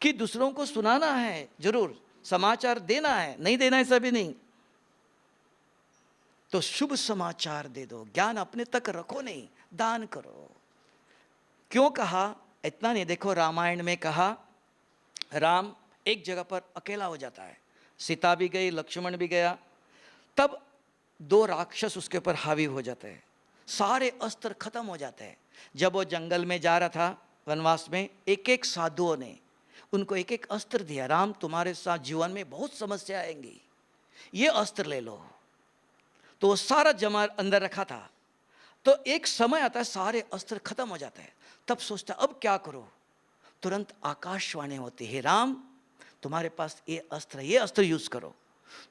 Speaker 1: कि दूसरों को सुनाना है, जरूर समाचार देना है, नहीं देना है ऐसा भी नहीं, तो शुभ समाचार दे दो। ज्ञान अपने तक रखो नहीं, दान करो। क्यों कहा? इतना नहीं, देखो रामायण में कहा राम एक जगह पर अकेला हो जाता है, सीता भी गई, लक्ष्मण भी गया, तब 2 राक्षस उसके ऊपर हावी हो जाते हैं, सारे अस्त्र खत्म हो जाते हैं। जब वो जंगल में जा रहा था वनवास में, एक एक साधुओं ने उनको एक एक अस्त्र दिया, राम तुम्हारे साथ जीवन में बहुत समस्या आएंगी, ये अस्त्र ले लो। तो वो सारा जमा अंदर रखा था, तो एक समय आता है सारे अस्त्र खत्म हो जाते हैं, तब सोचता अब क्या करो, तुरंत आकाशवाणी होती है, राम तुम्हारे पास ये अस्त्र यूज करो।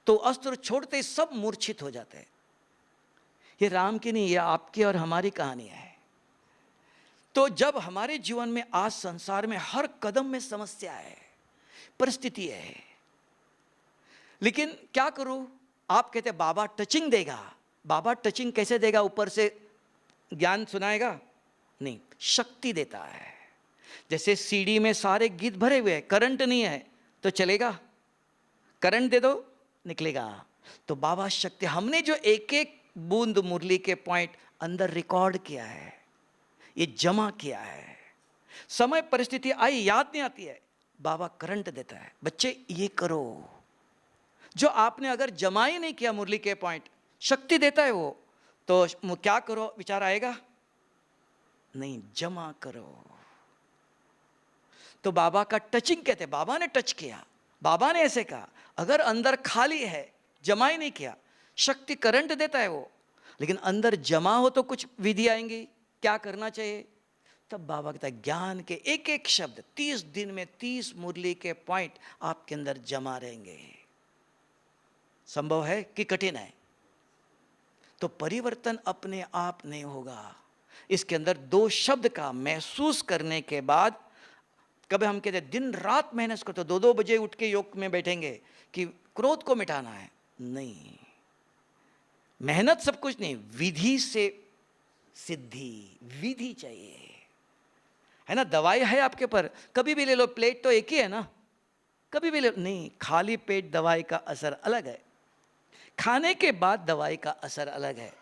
Speaker 1: तो अस्त्र छोड़ते ही सब मूर्छित हो जाते हैं। ये राम की नहीं, ये आपकी और हमारी कहानी है। तो जब हमारे जीवन में आज संसार में हर कदम में समस्या है, परिस्थिति है, लेकिन क्या करूं? आप कहते बाबा टचिंग देगा। बाबा टचिंग कैसे देगा? ऊपर से ज्ञान सुनाएगा? नहीं, शक्ति देता है। जैसे सीडी में सारे गीत भरे हुए हैं, करंट नहीं है तो चलेगा? करंट दे दो, निकलेगा। तो बाबा शक्ति, हमने जो एक एक बूंद मुरली के पॉइंट अंदर रिकॉर्ड किया है, ये जमा किया है, समय परिस्थिति आई याद नहीं आती है, बाबा करंट देता है, बच्चे ये करो। जो आपने अगर जमा ही नहीं किया मुरली के पॉइंट, शक्ति देता है वो, तो क्या करो विचार आएगा? नहीं, जमा करो। तो बाबा का टचिंग कहते हैं, बाबा ने टच किया, बाबा ने ऐसे कहा। अगर अंदर खाली है, जमा ही नहीं किया, शक्ति करंट देता है वो, लेकिन अंदर जमा हो तो कुछ विधि आएंगी, क्या करना चाहिए? तब बाबा कहता है ज्ञान के एक एक शब्द 30 दिन में 30 मुरली के पॉइंट आपके अंदर जमा रहेंगे। संभव है कि कठिन है? तो परिवर्तन अपने आप नहीं होगा, इसके अंदर 2 शब्द का महसूस करने के बाद। कभी हम कहते हैं दिन रात मेहनत करते, 2-2 बजे उठ के योग में बैठेंगे कि क्रोध को मिटाना है, नहीं, मेहनत सब कुछ नहीं, विधि से सिद्धि, विधि चाहिए, है ना। दवाई है आपके पर, कभी भी ले लो, प्लेट तो एक ही है ना, कभी भी ले लो, नहीं, खाली पेट दवाई का असर अलग है, खाने के बाद दवाई का असर अलग है।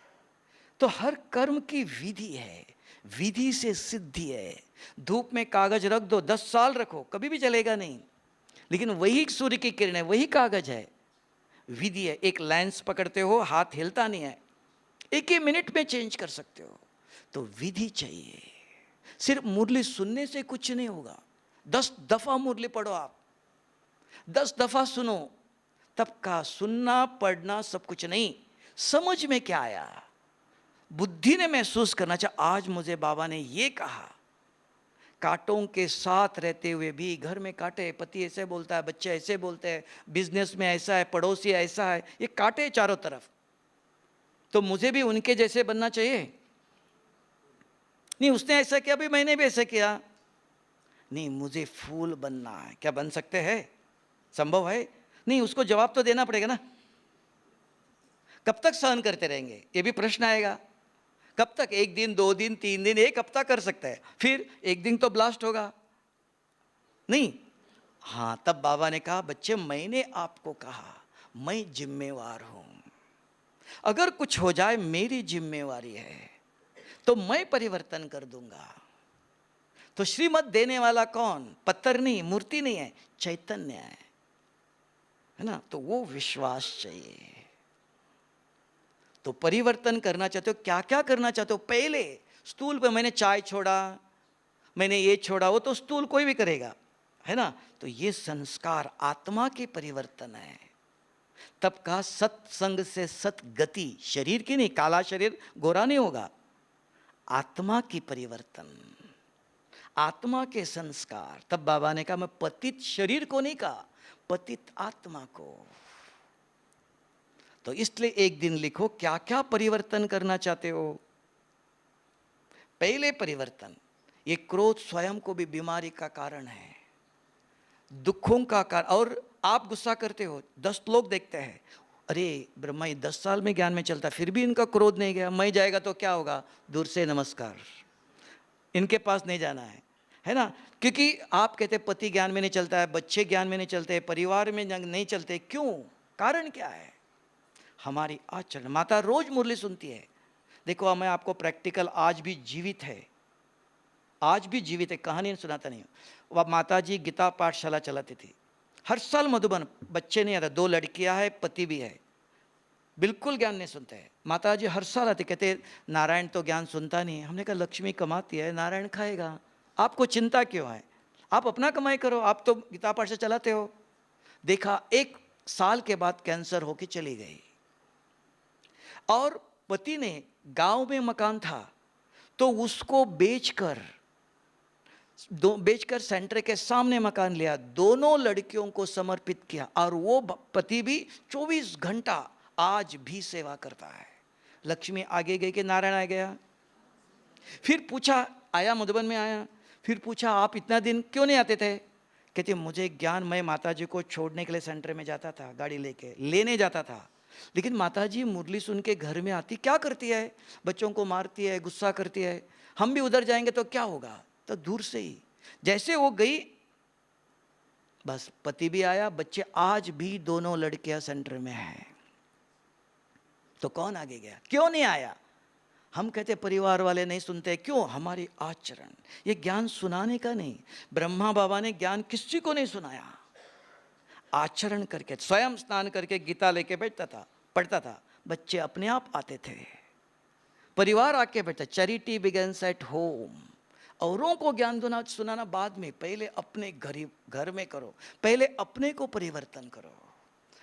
Speaker 1: तो हर कर्म की विधि है, विधि से सिद्धि है। धूप में कागज रख दो, 10 साल रखो, कभी भी जलेगा नहीं, लेकिन वही सूर्य की किरण है, वही कागज है। विधि है। एक लेंस पकड़ते हो, हाथ हिलता नहीं है, एक ही मिनट में चेंज कर सकते हो। तो विधि चाहिए। सिर्फ मुरली सुनने से कुछ नहीं होगा। 10 दफा मुरली पढ़ो आप, 10 दफा सुनो, तब का सुनना पढ़ना सब कुछ नहीं, समझ में क्या आया, बुद्धि ने महसूस करना चाहिए। आज मुझे बाबा ने ये कहा, कांटों के साथ रहते हुए भी, घर में कांटे, पति ऐसे बोलता है, बच्चे ऐसे बोलते हैं, बिजनेस में ऐसा है, पड़ोसी ऐसा है, ये कांटे चारों तरफ, तो मुझे भी उनके जैसे बनना चाहिए। नहीं उसने ऐसा किया भी मैंने भी ऐसा किया, नहीं मुझे फूल बनना है। क्या बन सकते हैं? संभव है? नहीं, उसको जवाब तो देना पड़ेगा ना। कब तक सहन करते रहेंगे, ये भी प्रश्न आएगा। कब तक? 1 दिन, 2 दिन, 3 दिन, 1 हफ्ता कर सकता है, फिर एक दिन तो ब्लास्ट होगा। नहीं, हाँ, तब बाबा ने कहा, बच्चे मैंने आपको कहा मैं जिम्मेवार हूं, अगर कुछ हो जाए मेरी जिम्मेवारी है, तो मैं परिवर्तन कर दूंगा। तो श्रीमत देने वाला कौन? पत्थर नहीं, मूर्ति नहीं है, चैतन्य है ना। तो वो विश्वास चाहिए। तो परिवर्तन करना चाहते हो, क्या क्या करना चाहते हो? पहले स्टूल पे मैंने चाय छोड़ा, मैंने ये छोड़ा, वो तो स्टूल कोई भी करेगा, है ना। तो ये संस्कार आत्मा के परिवर्तन है। तब का सत्संग से सतगति, शरीर की नहीं, काला शरीर गोरा नहीं होगा, आत्मा की परिवर्तन, आत्मा के संस्कार। तब बाबा ने कहा, मैं पतित शरीर को नहीं कहा, पतित आत्मा को। तो इसलिए एक दिन लिखो क्या क्या परिवर्तन करना चाहते हो। पहले परिवर्तन, ये क्रोध स्वयं को भी बीमारी का कारण है, दुखों का कारण। और आप गुस्सा करते हो, 10 लोग देखते हैं, अरे ब्रह्मा ये 10 साल में ज्ञान में चलता, फिर भी इनका क्रोध नहीं गया, मैं जाएगा तो क्या होगा, दूर से नमस्कार, इनके पास नहीं जाना है ना। क्योंकि आप कहते पति ज्ञान में नहीं चलता है, बच्चे ज्ञान में नहीं चलते, परिवार में नहीं चलते, क्यों? कारण क्या है? हमारी आचरण। माता रोज मुरली सुनती है। देखो मैं आपको प्रैक्टिकल, आज भी जीवित है, आज भी जीवित है, कहानी सुनाता नहीं हूँ। वह माता जी गीता पाठशाला चलाती थी, हर साल मधुबन, बच्चे नहीं आता, 2 लड़कियां हैं, पति भी है, बिल्कुल ज्ञान नहीं सुनते हैं। माता जी हर साल आते, कहते नारायण तो ज्ञान सुनता नहीं है। हमने कहा लक्ष्मी कमाती है, नारायण खाएगा, आपको चिंता क्यों है, आप अपना कमाई करो, आप तो गीता पाठशाला चलाते हो। देखा 1 साल के बाद कैंसर होके चली गई। और पति ने गांव में मकान था, तो उसको बेचकर सेंटर के सामने मकान लिया, दोनों लड़कियों को समर्पित किया, और वो पति भी 24 घंटा आज भी सेवा करता है। लक्ष्मी आगे गई कि नारायण आ गया। फिर पूछा, आया मधुबन में आया, फिर पूछा आप इतना दिन क्यों नहीं आते थे? कहते मुझे ज्ञान, मैं माताजी को छोड़ने के लिए सेंटर में जाता था, गाड़ी लेने जाता था, लेकिन माताजी मुरली सुन के घर में आती, क्या करती है, बच्चों को मारती है, गुस्सा करती है, हम भी उधर जाएंगे तो क्या होगा, तो दूर से ही। जैसे वो गई, बस पति भी आया, बच्चे आज भी दोनों लड़कियां सेंटर में हैं। तो कौन आगे गया, क्यों नहीं आया? हम कहते परिवार वाले नहीं सुनते, क्यों? हमारी आचरण। ये ज्ञान सुनाने का नहीं, ब्रह्मा बाबा ने ज्ञान किसी को नहीं सुनाया, आचरण करके, स्वयं स्नान करके गीता लेके बैठता था, पढ़ता था, बच्चे अपने आप आते थे, परिवार आके बैठता। Charity begins at home. औरों को ज्ञान सुनाना बाद में, पहले अपने घर में करो, पहले अपने को परिवर्तन करो,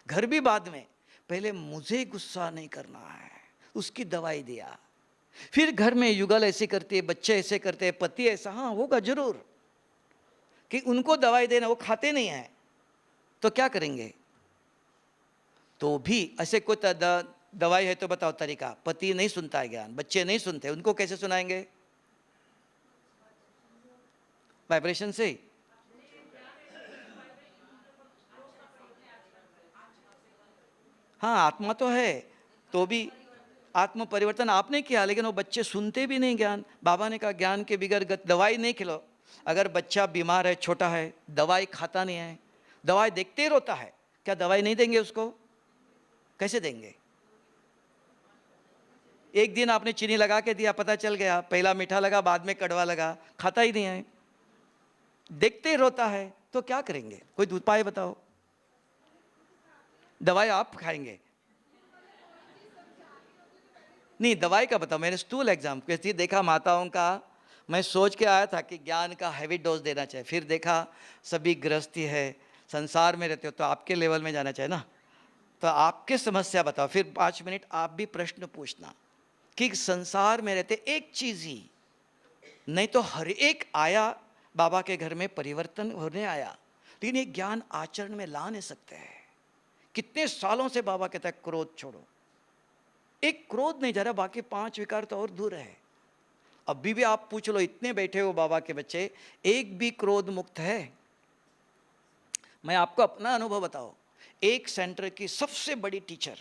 Speaker 1: घर भी बाद में। पहले मुझे गुस्सा नहीं करना है, उसकी दवाई दिया, फिर घर में युगल ऐसे करती है, बच्चे ऐसे करते हैं, पति ऐसा, हाँ होगा जरूर, कि उनको दवाई देना, वो खाते नहीं है तो क्या करेंगे? तो भी ऐसे कोई दवाई है तो बताओ तरीका। पति नहीं सुनता है ज्ञान, बच्चे नहीं सुनते, उनको कैसे सुनाएंगे? वाइब्रेशन से। हाँ आत्मा तो है, तो भी आत्म परिवर्तन आपने किया, लेकिन वो बच्चे सुनते भी नहीं ज्ञान। बाबा ने कहा ज्ञान के बिगड़ दवाई नहीं खिलाओ। अगर बच्चा बीमार है, छोटा है, दवाई खाता नहीं है, दवाई देखते ही रोता है, क्या दवाई नहीं देंगे उसको? कैसे देंगे? एक दिन आपने चीनी लगा के दिया, पता चल गया, पहला मीठा लगा, बाद में कड़वा लगा, खाता ही नहीं है, देखते ही रोता है, तो क्या करेंगे? कोई उपाय बताओ। दवाई आप खाएंगे? नहीं, दवाई का बताओ। मैंने स्टूल एग्जाम कैसे देखा माताओं का, मैं सोच के आया था कि ज्ञान का हैवी डोज देना चाहिए, फिर देखा सभी गृहस्थी है, संसार में रहते हो तो आपके लेवल में जाना चाहिए ना, तो आपके समस्या बताओ। फिर 5 मिनट आप भी प्रश्न पूछना कि संसार में रहते एक चीज ही नहीं तो हर एक आया बाबा के घर में परिवर्तन होने आया, लेकिन ये ज्ञान आचरण में ला नहीं सकते हैं। कितने सालों से बाबा कहता है क्रोध छोड़ो, एक क्रोध नहीं जा रहा, बाकी 5 विकार तो और दूर है। अभी भी आप पूछ लो, इतने बैठे हो बाबा के बच्चे, एक भी क्रोध मुक्त है? मैं आपको अपना अनुभव बताओ, एक सेंटर की सबसे बड़ी टीचर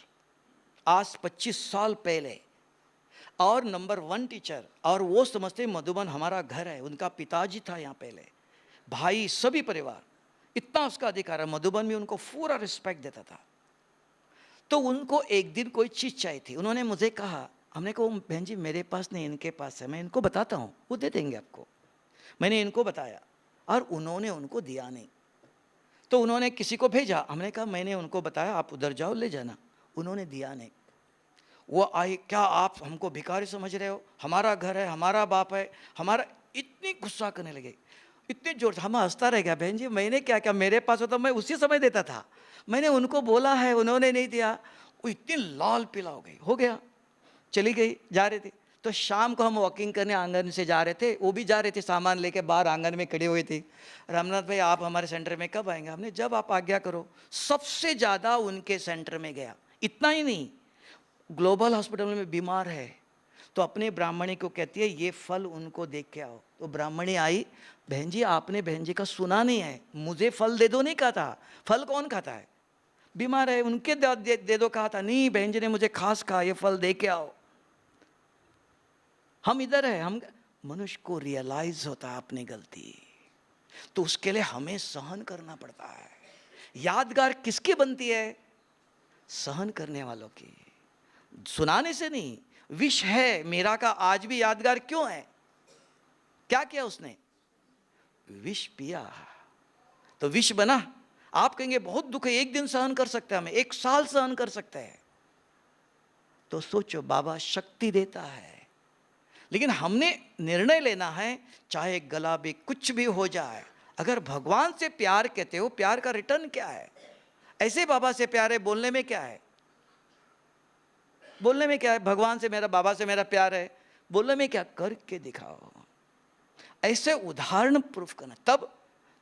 Speaker 1: आज 25 साल पहले, और नंबर 1 टीचर, और वो समझते मधुबन हमारा घर है, उनका पिताजी था यहाँ पहले, भाई सभी परिवार, इतना उसका अधिकार है, मधुबन में उनको पूरा रिस्पेक्ट देता था। तो उनको एक दिन कोई चीज़ चाहिए थी, उन्होंने मुझे कहा, हमने कहा बहन जी मेरे पास नहीं, इनके पास है, मैं इनको बताता हूँ, वो दे देंगे आपको। मैंने इनको बताया और उन्होंने उनको दिया नहीं, तो उन्होंने किसी को भेजा, हमने कहा मैंने उनको बताया आप उधर जाओ ले जाना, उन्होंने दिया नहीं। वो आई, क्या आप हमको भिखारी समझ रहे हो, हमारा घर है, हमारा बाप है, हमारा, इतनी गुस्सा करने लगे, इतने जोर से। हम हंसता रह गया, बहन जी मैंने क्या क्या, मेरे पास होता मैं उसी समय देता था, मैंने उनको बोला है, उन्होंने नहीं दिया। वो इतनी लाल पीला हो गया, चली गई, जा रहे थे। तो शाम को हम वॉकिंग करने आंगन से जा रहे थे, वो भी जा रहे थे सामान लेके, बाहर आंगन में खड़ी हुई थी। रामनाथ भाई आप हमारे सेंटर में कब आएंगे? हमने जब आप आज्ञा करो। सबसे ज़्यादा उनके सेंटर में गया। इतना ही नहीं, ग्लोबल हॉस्पिटल में बीमार है, तो अपने ब्राह्मणी को कहती है ये फल उनको देख के आओ। तो ब्राह्मणी आई, बहन जी आपने बहन जी का सुना नहीं है, मुझे फल दे दो नहीं कहा था, फल कौन खाता है, बीमार है उनके दे दो कहा था, नहीं बहन जी ने मुझे खास कहा ये फल दे के आओ। हम इधर है, हम मनुष्य को रियलाइज होता है अपनी गलती, तो उसके लिए हमें सहन करना पड़ता है। यादगार किसकी बनती है? सहन करने वालों की, सुनाने से नहीं। विष है मेरा का आज भी यादगार क्यों है? क्या किया उसने? विष पिया तो विष बना। आप कहेंगे बहुत दुख है, एक दिन सहन कर सकते हैं, हमें 1 साल सहन कर सकते हैं। तो सोचो बाबा शक्ति देता है, लेकिन हमने निर्णय लेना है, चाहे गला भी कुछ भी हो जाए। अगर भगवान से प्यार कहते हो, प्यार का रिटर्न क्या है? ऐसे बाबा से प्यार है, बोलने में क्या है? बोलने में क्या है? भगवान से मेरा, बाबा से मेरा प्यार है, बोलने में क्या? करके दिखाओ, ऐसे उदाहरण प्रूफ करना। तब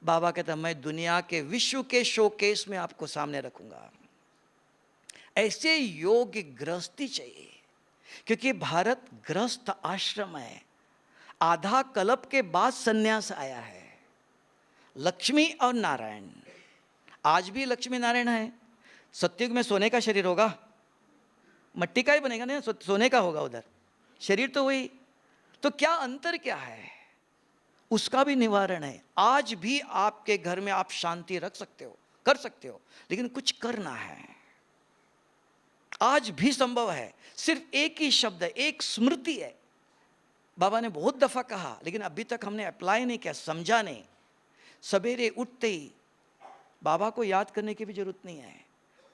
Speaker 1: बाबा कहता मैं दुनिया के, विश्व के शोकेस में आपको सामने रखूंगा। ऐसे योग्य गृहस्थी चाहिए, क्योंकि भारत गृहस्थ आश्रम है। आधा कल्प के बाद सन्यास आया है। लक्ष्मी और नारायण, आज भी लक्ष्मी नारायण है। सत्युग में सोने का शरीर होगा, मट्टी का ही बनेगा ना, सोने का होगा उधर, शरीर तो वही। तो क्या अंतर क्या है? उसका भी निवारण है। आज भी आपके घर में आप शांति रख सकते हो, कर सकते हो, लेकिन कुछ करना है। आज भी संभव है। सिर्फ एक ही शब्द है, एक स्मृति है। बाबा ने बहुत दफा कहा, लेकिन अभी तक हमने अप्लाई नहीं किया, समझा नहीं। सवेरे उठते ही बाबा को याद करने की भी जरूरत नहीं है।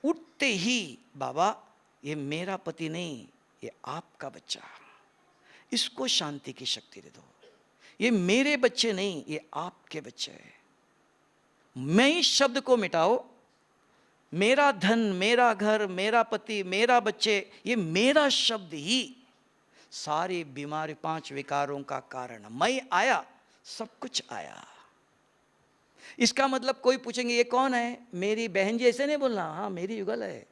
Speaker 1: उठते ही बाबा ये मेरा पति नहीं, ये आपका बच्चा, इसको शांति की शक्ति दे दो। ये मेरे बच्चे नहीं, ये आपके बच्चे हैं। मैं इस शब्द को मिटाओ। मेरा धन, मेरा घर, मेरा पति, मेरा बच्चे, ये मेरा शब्द ही सारी बीमारी, 5 विकारों का कारण। मैं आया, सब कुछ आया। इसका मतलब कोई पूछेंगे ये कौन है? मेरी बहन जी, ऐसे नहीं बोलना, हाँ मेरी युगल है।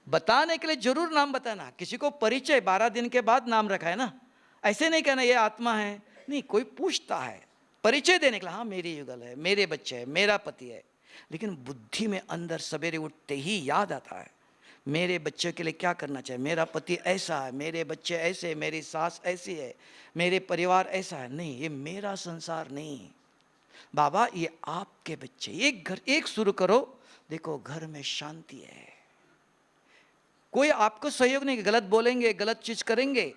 Speaker 1: बताने के लिए जरूर नाम बताना। किसी को परिचय 12 दिन के बाद नाम रखा है ना, ऐसे नहीं कहना ये आत्मा है। नहीं, कोई पूछता है परिचय देने के लिए, हाँ मेरी युगल है, मेरे बच्चे है, मेरा पति है। लेकिन बुद्धि में अंदर सवेरे उठते ही याद आता है मेरे बच्चे के लिए क्या करना चाहिए। मेरा पति ऐसा है, मेरे बच्चे ऐसे, मेरी सास ऐसी है, मेरे परिवार ऐसा है। नहीं, ये मेरा संसार नहीं बाबा, ये आपके बच्चे। एक घर, एक शुरू करो, देखो घर में शांति है। कोई आपको सहयोग नहीं, गलत बोलेंगे, गलत चीज करेंगे,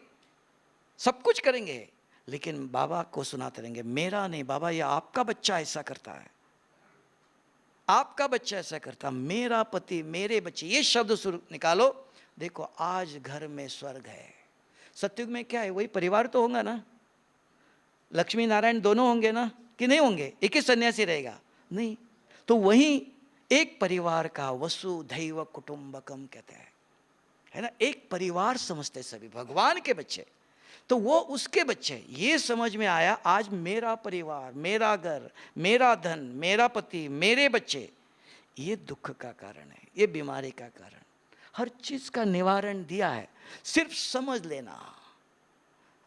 Speaker 1: सब कुछ करेंगे, लेकिन बाबा को सुनाते रहेंगे, मेरा नहीं बाबा, ये आपका बच्चा ऐसा करता है, आपका बच्चा ऐसा करता, मेरा पति, मेरे बच्चे, ये शब्द सुर निकालो, देखो आज घर में स्वर्ग है। सतयुग में क्या है, वही परिवार तो होगा ना, लक्ष्मी नारायण दोनों होंगे ना, कि नहीं होंगे, एक ही सन्यासी रहेगा, नहीं, तो वही एक परिवार का वसुधैव कुटुंबकम कहते हैं, है ना, एक परिवार समझते सभी, भगवान के बच्चे, तो वो उसके बच्चे, ये समझ में आया आज मेरा परिवार, मेरा घर, मेरा धन, मेरा पति, मेरे बच्चे, ये दुख का कारण है, ये बीमारी का कारण, हर चीज का निवारण दिया है, सिर्फ समझ लेना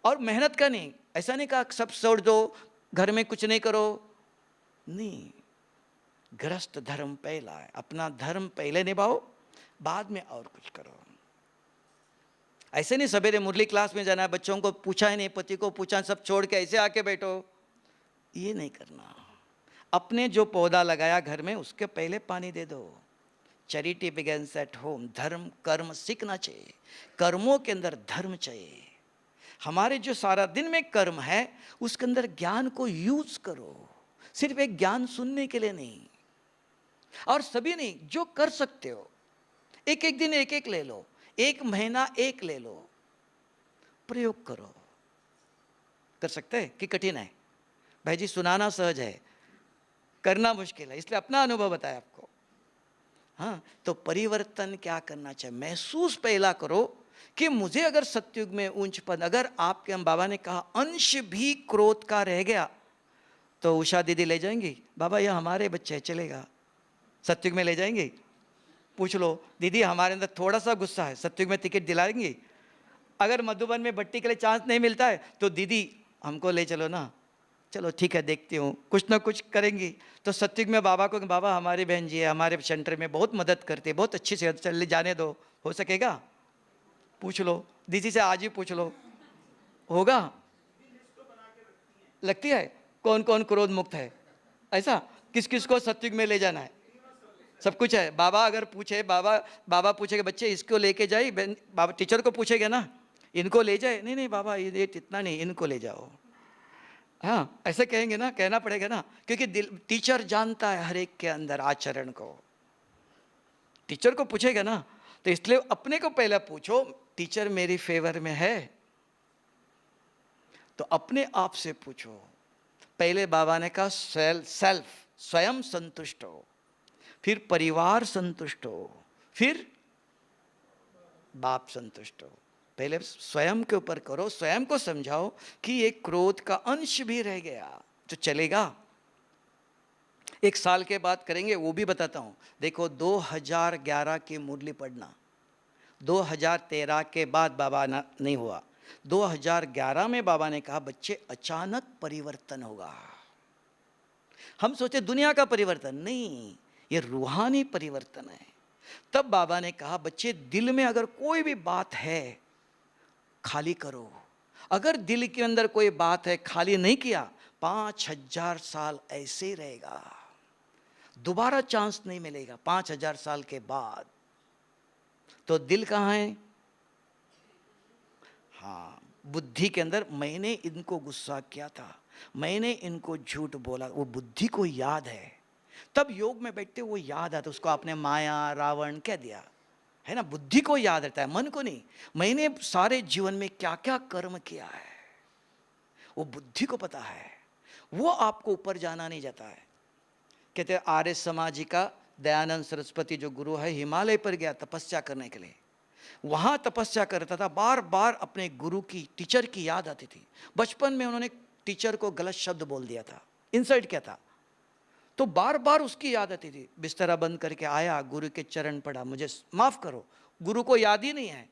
Speaker 1: और मेहनत का नहीं। ऐसा नहीं कहा सब छोड़ दो, घर में कुछ नहीं करो, नहीं, गृहस्थ धर्म पहला है, अपना धर्म पहले निभाओ, बाद में और कुछ करो। ऐसे नहीं सवेरे मुरली क्लास में जाना है, बच्चों को पूछा ही नहीं, पति को पूछा, सब छोड़ के ऐसे आके बैठो, ये नहीं करना। अपने जो पौधा लगाया घर में उसके पहले पानी दे दो। Charity begins at home. धर्म कर्म सीखना चाहिए, कर्मों के अंदर धर्म चाहिए। हमारे जो सारा दिन में कर्म है उसके अंदर ज्ञान को यूज करो, सिर्फ एक ज्ञान सुनने के लिए नहीं, और सभी नहीं, जो कर सकते हो एक एक दिन एक एक ले लो, एक महीना एक ले लो, प्रयोग करो। कर सकते हैं कि कठिन है? भाई जी सुनाना सहज है, करना मुश्किल है, इसलिए अपना अनुभव बताया आपको। हाँ, तो परिवर्तन क्या करना चाहिए, महसूस पहला करो कि मुझे अगर सतयुग में ऊंच पद, अगर आपके हम बाबा ने कहा अंश भी क्रोध का रह गया तो उषा दीदी ले जाएंगी, बाबा ये हमारे बच्चे है, चलेगा, सतयुग में ले जाएंगे। पूछ लो दीदी हमारे अंदर थोड़ा सा गुस्सा है, सतयुग में टिकट दिलाएंगी। अगर मधुबन में भट्टी के लिए चांस नहीं मिलता है तो दीदी हमको ले चलो ना, चलो ठीक है देखती हूँ, कुछ ना कुछ करेंगी। तो सतयुग में बाबा को, बाबा हमारी बहन जी है, हमारे सेंटर में बहुत मदद करती है, बहुत अच्छी से, चल जाने दो, हो सकेगा? पूछ लो दीदी से, आज ही पूछ लो, होगा? लगती है कौन कौन क्रोध मुक्त है, ऐसा किस किस को सतयुग में ले जाना है, सब कुछ है। बाबा अगर पूछे, बाबा पूछेगा बच्चे इसको लेके जाए, बाबा टीचर को पूछेगा ना, इनको ले जाए, नहीं नहीं बाबा ये इतना नहीं, इनको ले जाओ। हाँ ऐसे कहेंगे ना, कहना पड़ेगा ना, क्योंकि टीचर जानता है हर एक के अंदर आचरण को, टीचर को पूछेगा ना, तो इसलिए अपने को पहले पूछो, टीचर मेरी फेवर में है, तो अपने आप से पूछो। पहले बाबा ने कहा सेल्फ, स्वयं संतुष्ट हो, फिर परिवार संतुष्ट हो, फिर बाप संतुष्ट हो। पहले स्वयं के ऊपर करो, स्वयं को समझाओ कि ये क्रोध का अंश भी रह गया तो चलेगा। एक साल के बाद करेंगे वो भी बताता हूं। देखो 2011 की मुरली पढ़ना, 2013 के बाद बाबा नहीं हुआ, 2011 में बाबा ने कहा बच्चे अचानक परिवर्तन होगा। हम सोचे दुनिया का परिवर्तन, नहीं, ये रूहानी परिवर्तन है। तब बाबा ने कहा बच्चे दिल में अगर कोई भी बात है खाली करो। अगर दिल के अंदर कोई बात है खाली नहीं किया, 5000 साल ऐसे ही रहेगा, दोबारा चांस नहीं मिलेगा 5000 साल के बाद। तो दिल कहाँ है? हाँ, बुद्धि के अंदर। मैंने इनको गुस्सा किया था, मैंने इनको झूठ बोला, वो बुद्धि को याद है। तब योग में बैठते वो याद आता, उसको आपने माया रावण कह दिया, है ना, बुद्धि को याद रहता है, मन को नहीं। मैंने सारे जीवन में क्या क्या कर्म किया है वो बुद्धि को पता है, वो आपको ऊपर जाना नहीं जाता है। कहते हैं आर्य समाज जी का दयानंद सरस्वती जो गुरु है, हिमालय पर गया तपस्या करने के लिए, वहां तपस्या करता था, बार बार अपने गुरु की, टीचर की याद आती थी। बचपन में उन्होंने टीचर को गलत शब्द बोल दिया था, इंसल्ट किया था, तो बार बार उसकी याद आती थी। बिस्तरा बंद करके आया, गुरु के चरण पड़ा, मुझे माफ करो, गुरु को याद ही नहीं है,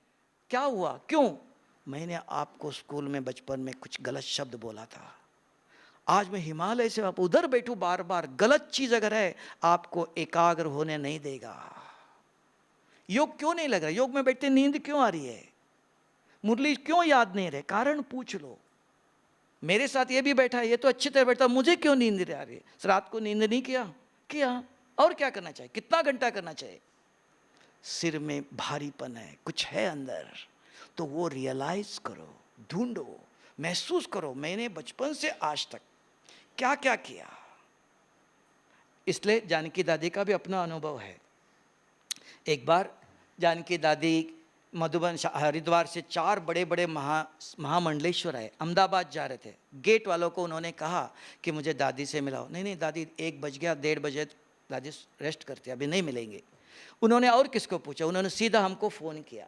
Speaker 1: क्या हुआ, क्यों? मैंने आपको स्कूल में बचपन में कुछ गलत शब्द बोला था, आज मैं हिमालय से आप उधर बैठू, बार बार गलत चीज अगर है आपको एकाग्र होने नहीं देगा। योग क्यों नहीं लग रहा, योग में बैठते नींद क्यों आ रही है, मुरली क्यों याद नहीं रहे, कारण पूछ लो। मेरे साथ ये भी बैठा है, ये तो अच्छी तरह बैठा, मुझे क्यों नींद नहीं आ रही है? रात को नींद नहीं किया, और क्या करना चाहिए, कितना घंटा करना चाहिए? सिर में भारीपन है, कुछ है अंदर, तो वो रियलाइज करो, ढूंढो, महसूस करो मैंने बचपन से आज तक क्या क्या किया। इसलिए जानकी दादी का भी अपना अनुभव है। एक बार जानकी दादी मधुबन हरिद्वार से 4 बड़े बड़े महामंडलेश्वर आए, अहमदाबाद जा रहे थे। गेट वालों को उन्होंने कहा कि मुझे दादी से मिलाओ। नहीं नहीं दादी 1 बज गया, 1:30 बजे दादी रेस्ट करते, अभी नहीं मिलेंगे। उन्होंने और किसको पूछा, उन्होंने सीधा हमको फ़ोन किया।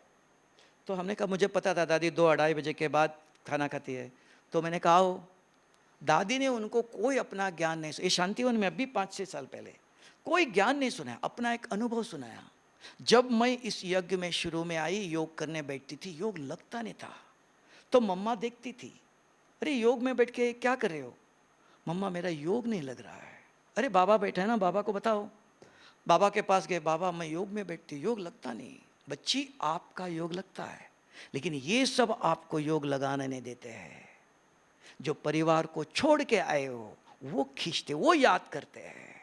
Speaker 1: तो हमने कहा मुझे पता था दादी 2-2:30 बजे के बाद खाना खाती है। तो मैंने कहा आओ। दादी ने उनको कोई अपना ज्ञान नहीं, ये शांतिवन में अभी 5-6 साल पहले कोई ज्ञान नहीं सुनाया, अपना एक अनुभव सुनाया। जब मैं इस यज्ञ में शुरू में आई, योग करने बैठती थी, योग लगता नहीं था। तो मम्मा देखती थी, अरे योग में बैठ के क्या कर रहे हो? मम्मा मेरा योग नहीं लग रहा है। अरे बाबा बैठा है ना, बाबा को बताओ। बाबा के पास गए, बाबा मैं योग में बैठती, योग लगता नहीं। बच्ची आपका योग लगता है, लेकिन ये सब आपको योग लगाने नहीं देते हैं। जो परिवार को छोड़ के आए हो वो खींचते, वो याद करते हैं।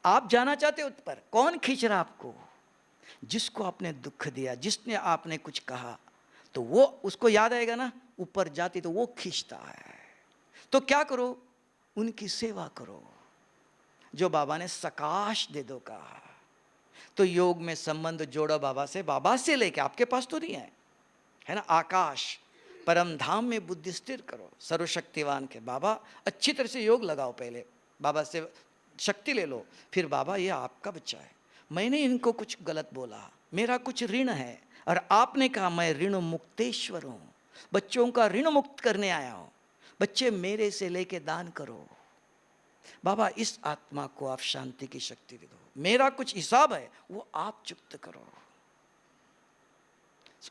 Speaker 1: आप जाना चाहते हो उस पर, कौन खींच रहा आपको? जिसको आपने दुख दिया, जिसने आपने कुछ कहा, तो वो उसको याद आएगा ना, ऊपर जाती तो वो खींचता है। तो क्या करो, उनकी सेवा करो। जो बाबा ने सकाश दे दो कहा, तो योग में संबंध जोड़ो बाबा से, बाबा से लेके, आपके पास तो नहीं है ना, आकाश परम धाम में बुद्धि स्थिर करो, सर्वशक्तिवान के बाबा अच्छी तरह से योग लगाओ। पहले बाबा से शक्ति ले लो, फिर बाबा ये आपका बच्चा है, मैंने इनको कुछ गलत बोला, मेरा कुछ ऋण है, और आपने कहा मैं ऋण मुक्तेश्वर हूँ, बच्चों का ऋण मुक्त करने आया हूँ, बच्चे मेरे से लेके दान करो। बाबा इस आत्मा को आप शांति की शक्ति दे दो, मेरा कुछ हिसाब है वो आप चुक्त करो।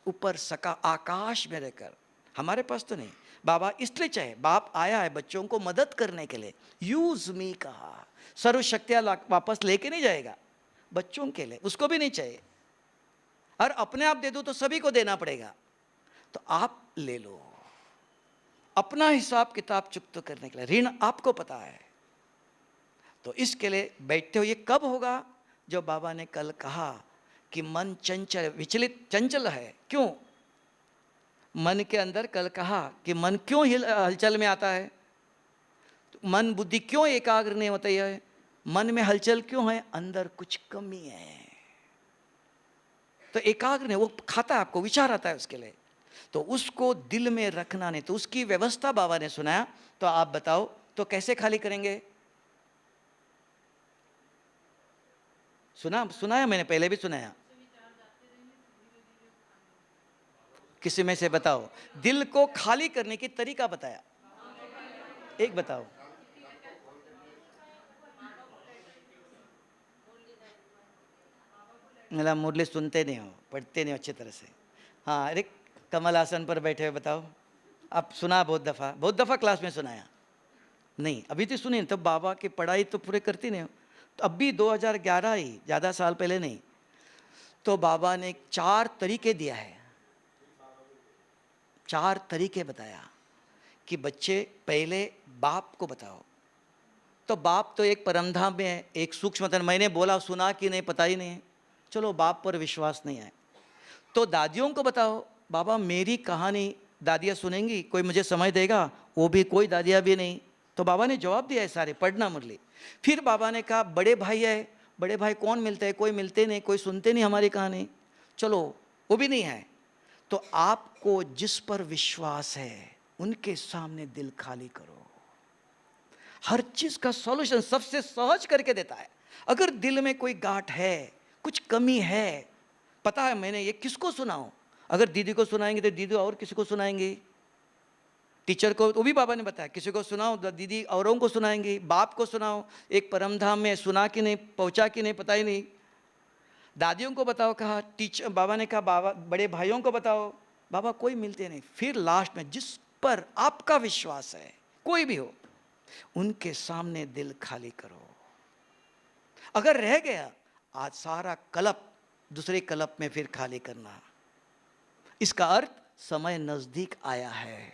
Speaker 1: ऊपर सका आकाश में रहकर, हमारे पास तो नहीं। बाबा इसलिए चाहे, बाप आया है बच्चों को मदद करने के लिए, यूज मी कहा, सर्वशक्तियां वापस लेके नहीं जाएगा, बच्चों के लिए, उसको भी नहीं चाहिए। और अपने आप दे दो तो सभी को देना पड़ेगा, तो आप ले लो। अपना हिसाब किताब चुक्त करने के लिए, ऋण आपको पता है, तो इसके लिए बैठते हो। ये कब होगा? जो बाबा ने कल कहा कि मन चंचल, विचलित, चंचल है। क्यों? मन के अंदर कल कहा कि मन क्यों हलचल में आता है, तो मन बुद्धि क्यों एकाग्र नहीं होता है, मन में हलचल क्यों है? अंदर कुछ कमी है, तो एकाग्र नहीं, वो खाता है, आपको विचार आता है उसके लिए, तो उसको दिल में रखना नहीं। तो उसकी व्यवस्था बाबा ने सुनाया। तो आप बताओ तो कैसे खाली करेंगे? सुनाया मैंने, पहले भी सुनाया। किसी में से बताओ, दिल को खाली करने की तरीका बताया, एक बताओ। मतलब मुरली सुनते नहीं हो, पढ़ते नहीं हो अच्छी तरह से। हाँ, अरे कमल आसन पर बैठे हुए बताओ। अब सुना बहुत दफ़ा क्लास में सुनाया नहीं, अभी तो सुनी, तो बाबा की पढ़ाई तो पूरे करती नहीं हो। तो अब भी 2011 ही, ज़्यादा साल पहले नहीं, तो बाबा ने 4 तरीके दिया है, 4 तरीके बताया कि बच्चे पहले बाप को बताओ। तो बाप तो एक परमधाम में है, एक सूक्ष्मतन, मैंने बोला सुना कि नहीं पता ही नहीं है, चलो बाप पर विश्वास नहीं है। तो दादियों को बताओ, बाबा मेरी कहानी दादियाँ सुनेंगी, कोई मुझे समझ देगा? वो भी कोई दादियाँ भी नहीं। तो बाबा ने जवाब दिया है सारे, पढ़ना मुरली। फिर बाबा ने कहा बड़े भाई है, बड़े भाई कौन मिलते हैं? कोई मिलते नहीं, कोई सुनते नहीं हमारी कहानी, चलो वो भी नहीं है। तो आपको जिस पर विश्वास है उनके सामने दिल खाली करो। हर चीज का सॉल्यूशन सबसे सहज करके देता है। अगर दिल में कोई गांठ है, कुछ कमी है, पता है मैंने ये किसको सुनाऊं? अगर दीदी को सुनाएंगे तो दीदी और किसी को सुनाएंगे, टीचर को, वो भी बाबा ने बताया, किसी को सुनाओ दीदी औरों को सुनाएंगी, बाप को सुनाओ, एक परमधाम में सुना कि नहीं, पहुंचा कि नहीं, पता ही नहीं। दादियों को बताओ, कहा टीचर, बाबा ने कहा बाबा बड़े भाइयों को बताओ, बाबा कोई मिलते नहीं। फिर लास्ट में जिस पर आपका विश्वास है, कोई भी हो, उनके सामने दिल खाली करो। अगर रह गया, आज सारा कलप दूसरे कलप में फिर खाली करना। इसका अर्थ समय नजदीक आया है।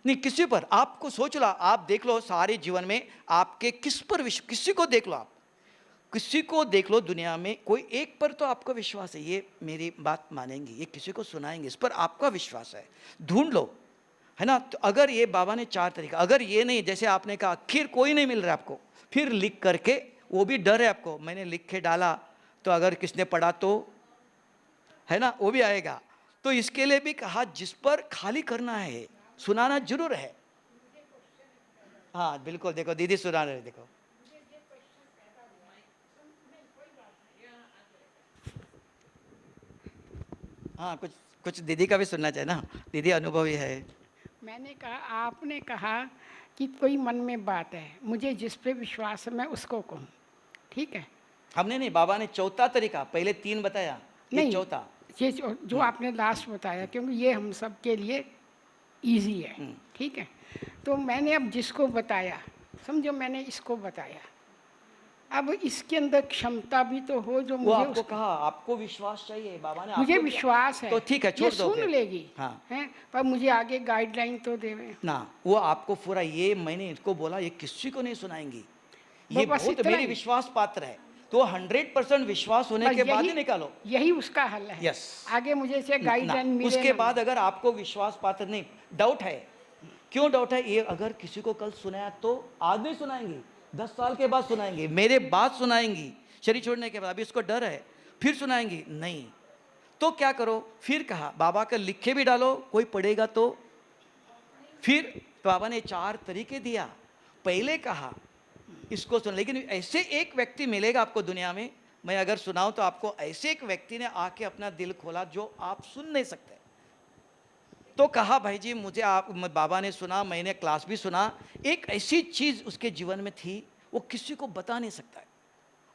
Speaker 1: नहीं, किसी पर आपको सोच लो, आप देख लो सारे जीवन में आपके किस पर किसी को देख लो आप, किसी को देख लो दुनिया में, कोई एक पर तो आपको विश्वास है, ये मेरी बात मानेंगे, ये किसी को सुनाएंगे, इस पर आपका विश्वास है, ढूंढ लो, है ना। तो अगर ये बाबा ने 4 तरीका, अगर ये नहीं, जैसे आपने कहा आखिर कोई नहीं मिल रहा आपको, फिर लिख करके, वो भी डर है आपको, मैंने लिख के डाला तो अगर किसने पढ़ा तो, है ना, वो भी आएगा। तो इसके लिए भी कहा जिस पर खाली करना है, सुनाना जरूर है। हाँ बिल्कुल, देखो दीदी सुना रहे, देखो हाँ, कुछ कुछ दीदी का भी सुनना चाहिए ना, दीदी अनुभवी है।
Speaker 2: मैंने कहा, आपने कहा कि कोई मन में बात है, मुझे जिस पे विश्वास है मैं उसको कहूँ, ठीक है।
Speaker 1: हमने नहीं, बाबा ने चौथा तरीका, पहले 3 बताया, ये
Speaker 2: नहीं,
Speaker 1: चौथा।
Speaker 2: ये जो आपने लास्ट बताया, क्योंकि ये हम सब के लिए इजी है, ठीक है। तो मैंने अब जिसको बताया, समझो मैंने इसको बताया, अब इसके अंदर क्षमता भी तो हो जो
Speaker 1: वो
Speaker 2: मुझे
Speaker 1: आपको कहा, आपको विश्वास चाहिए, बाबा ने
Speaker 2: मुझे
Speaker 1: आपको
Speaker 2: विश्वास है
Speaker 1: तो ठीक है,
Speaker 2: ये
Speaker 1: छोड़ दो
Speaker 2: सुन
Speaker 1: फिर।
Speaker 2: लेगी,
Speaker 1: हाँ
Speaker 2: हैं, पर मुझे आगे गाइडलाइन तो देवे
Speaker 1: ना, वो आपको पूरा, ये मैंने इसको बोला, ये किसी को नहीं सुनाएंगी, ये
Speaker 2: बस
Speaker 1: बहुत
Speaker 2: इतना
Speaker 1: मेरी
Speaker 2: ही।
Speaker 1: विश्वास पात्र है, तो 100% विश्वास होने
Speaker 2: बस
Speaker 1: के बाद ही
Speaker 2: यही
Speaker 1: निकालो।
Speaker 2: यही उसका हल है।
Speaker 1: यस,
Speaker 2: आगे मुझे से गाइडलाइन मिले
Speaker 1: उसके
Speaker 2: ना
Speaker 1: बाद अगर आपको विश्वास पात्र नहीं, डाउट है, क्यों डाउट है, ये अगर किसी को कल सुनाया तो आज नहीं सुनाएंगी, 10 साल के बाद सुनाएंगी, मेरे बाद सुनाएंगी, शरीर छोड़ने के बाद, अभी इसको डर है, फिर सुनाएंगी नहीं, तो क्या करो, फिर कहा बाबा का लिखे भी डालो, कोई पढ़ेगा तो। फिर बाबा ने 4 तरीके दिया, पहले कहा इसको सुन, लेकिन ऐसे एक व्यक्ति मिलेगा आपको दुनिया में, मैं अगर सुनाऊं तो आपको, ऐसे एक व्यक्ति ने आके अपना दिल खोला जो आप सुन नहीं सकते। तो कहा भाई जी मुझे आप, बाबा ने सुना, मैंने क्लास भी सुना, एक ऐसी चीज उसके जीवन में थी, वो किसी को बता नहीं सकता है,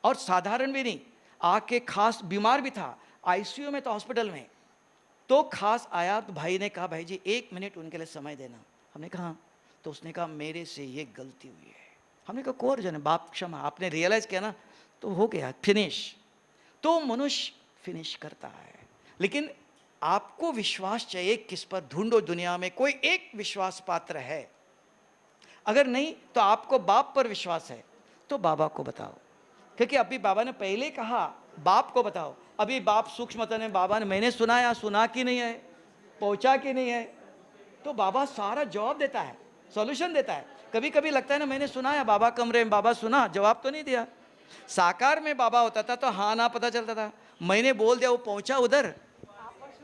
Speaker 1: और साधारण भी नहीं, आके खास बीमार भी था, आईसीयू में, तो हॉस्पिटल में, तो खास आया, तो भाई ने कहा भाई जी 1 मिनट उनके लिए समय देना। हमने कहा हाँ। तो उसने कहा मेरे से ये गलती हुई है। हमने कहा कोई अर्जुन है, बाप क्षमा, आपने रियलाइज किया ना, तो हो गया, फिनिश। तो मनुष्य फिनिश करता है, लेकिन आपको विश्वास चाहिए, किस पर ढूंढो दुनिया में, कोई एक विश्वास पात्र है, अगर नहीं तो आपको बाप पर विश्वास है तो बाबा को बताओ, क्योंकि अभी बाबा ने पहले कहा बाप को बताओ, अभी बाप सूक्ष्मता ने, बाबा ने, मैंने सुनाया, सुना कि नहीं है, पहुंचा कि नहीं है, तो बाबा सारा जवाब देता है, सॉल्यूशन देता है। कभी कभी लगता है ना, मैंने सुनाया बाबा कमरे में, बाबा सुना, जवाब तो नहीं दिया। साकार में बाबा होता था तो हाँ ना पता चलता था, मैंने बोल दिया, वो पहुंचा उधर,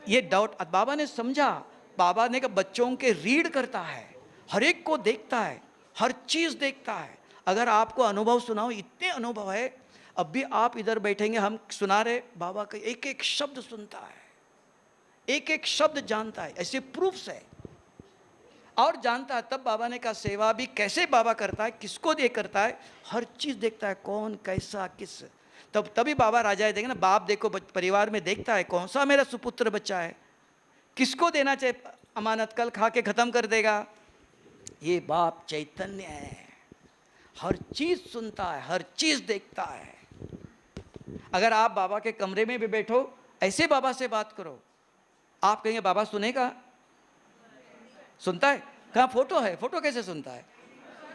Speaker 1: ये डाउट। बाबा ने समझा, बाबा ने कहा बच्चों के रीड करता है, हर एक को देखता है, हर चीज देखता है। अगर आपको अनुभव सुनाओ, इतने अनुभव है, अब भी आप इधर बैठेंगे, हम सुना रहे, बाबा का एक एक शब्द सुनता है, एक एक शब्द जानता है, ऐसे प्रूफ्स है, और जानता है। तब बाबा ने कहा सेवा भी कैसे बाबा करता है, किसको दे करता है, हर चीज देखता है, कौन कैसा किस। तब तभी बाबा राजा देंगे ना, बाप देखो परिवार में देखता है कौन सा मेरा सुपुत्र बच्चा है, किसको देना चाहिए अमानत, कल खा के खत्म कर देगा। ये बाप चैतन्य है, हर चीज सुनता है, हर चीज देखता है। अगर आप बाबा के कमरे में भी बैठो, ऐसे बाबा से बात करो, आप कहेंगे बाबा सुनेगा, सुनता है, कहाँ फोटो है, फोटो कैसे सुनता है।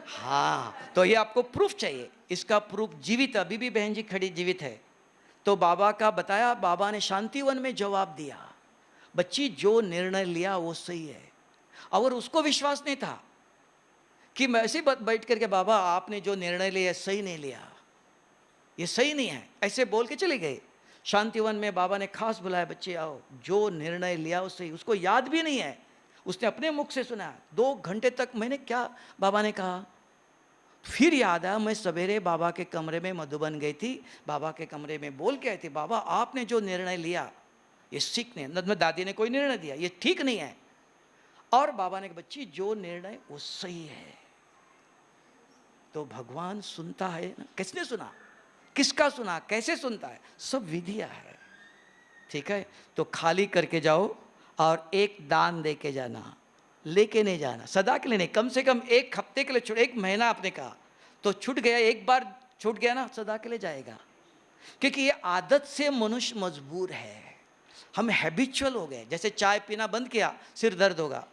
Speaker 1: हाँ, तो ये आपको प्रूफ चाहिए, इसका प्रूफ जीवित, अभी भी बहन जी खड़ी जीवित है। तो बाबा का बताया, बाबा ने शांतिवन में जवाब दिया, बच्ची जो निर्णय लिया वो सही है, और उसको विश्वास नहीं था कि मैं ऐसे बैठ करके बाबा आपने जो निर्णय लिया सही नहीं लिया, ये सही नहीं है, ऐसे बोल के चले गए। शांतिवन में बाबा ने खास बुलाया, बच्चे आओ, जो निर्णय लिया वो सही, उसको याद भी नहीं है, उसने अपने मुख से सुना। 2 घंटे तक मैंने क्या बाबा ने कहा, फिर याद आया, मैं सवेरे बाबा के कमरे में मधुबन गई थी, बाबा के कमरे में बोल के आई थी, बाबा आपने जो निर्णय लिया ये सीखने, दादी ने कोई निर्णय दिया ये ठीक नहीं है, और बाबा ने कहा बच्ची जो निर्णय वो सही है। तो भगवान सुनता है ना, किसने सुना, किसका सुना, कैसे सुनता है, सब विधिया है, ठीक है। तो खाली करके जाओ, और एक दान दे के जाना, लेके नहीं जाना, सदा के लिए नहीं, कम से कम 1 हफ्ते के लिए छूट, 1 महीना आपने कहा तो छूट गया, एक बार छूट गया ना, सदा के लिए जाएगा, क्योंकि ये आदत से मनुष्य मजबूर है, हम हैबिचुअल हो गए। जैसे चाय पीना बंद किया, सिर दर्द होगा,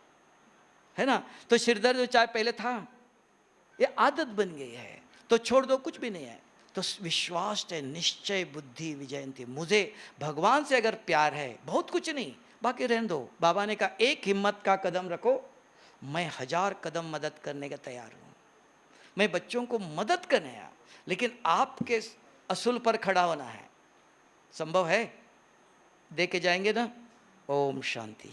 Speaker 1: है ना, तो सिर दर्द चाय पहले था, ये आदत बन गई है, तो छोड़ दो, कुछ भी नहीं है। तो विश्वास है निश्चय बुद्धि विजयंती। मुझे भगवान से अगर प्यार है, बहुत कुछ नहीं, बाकी रहने दो। बाबा ने कहा एक हिम्मत का कदम रखो, मैं 1000 कदम मदद करने का तैयार हूँ। मैं बच्चों को मदद करने आया, लेकिन आपके असूल पर खड़ा होना है। संभव है? दे के जाएंगे ना? ओम शांति।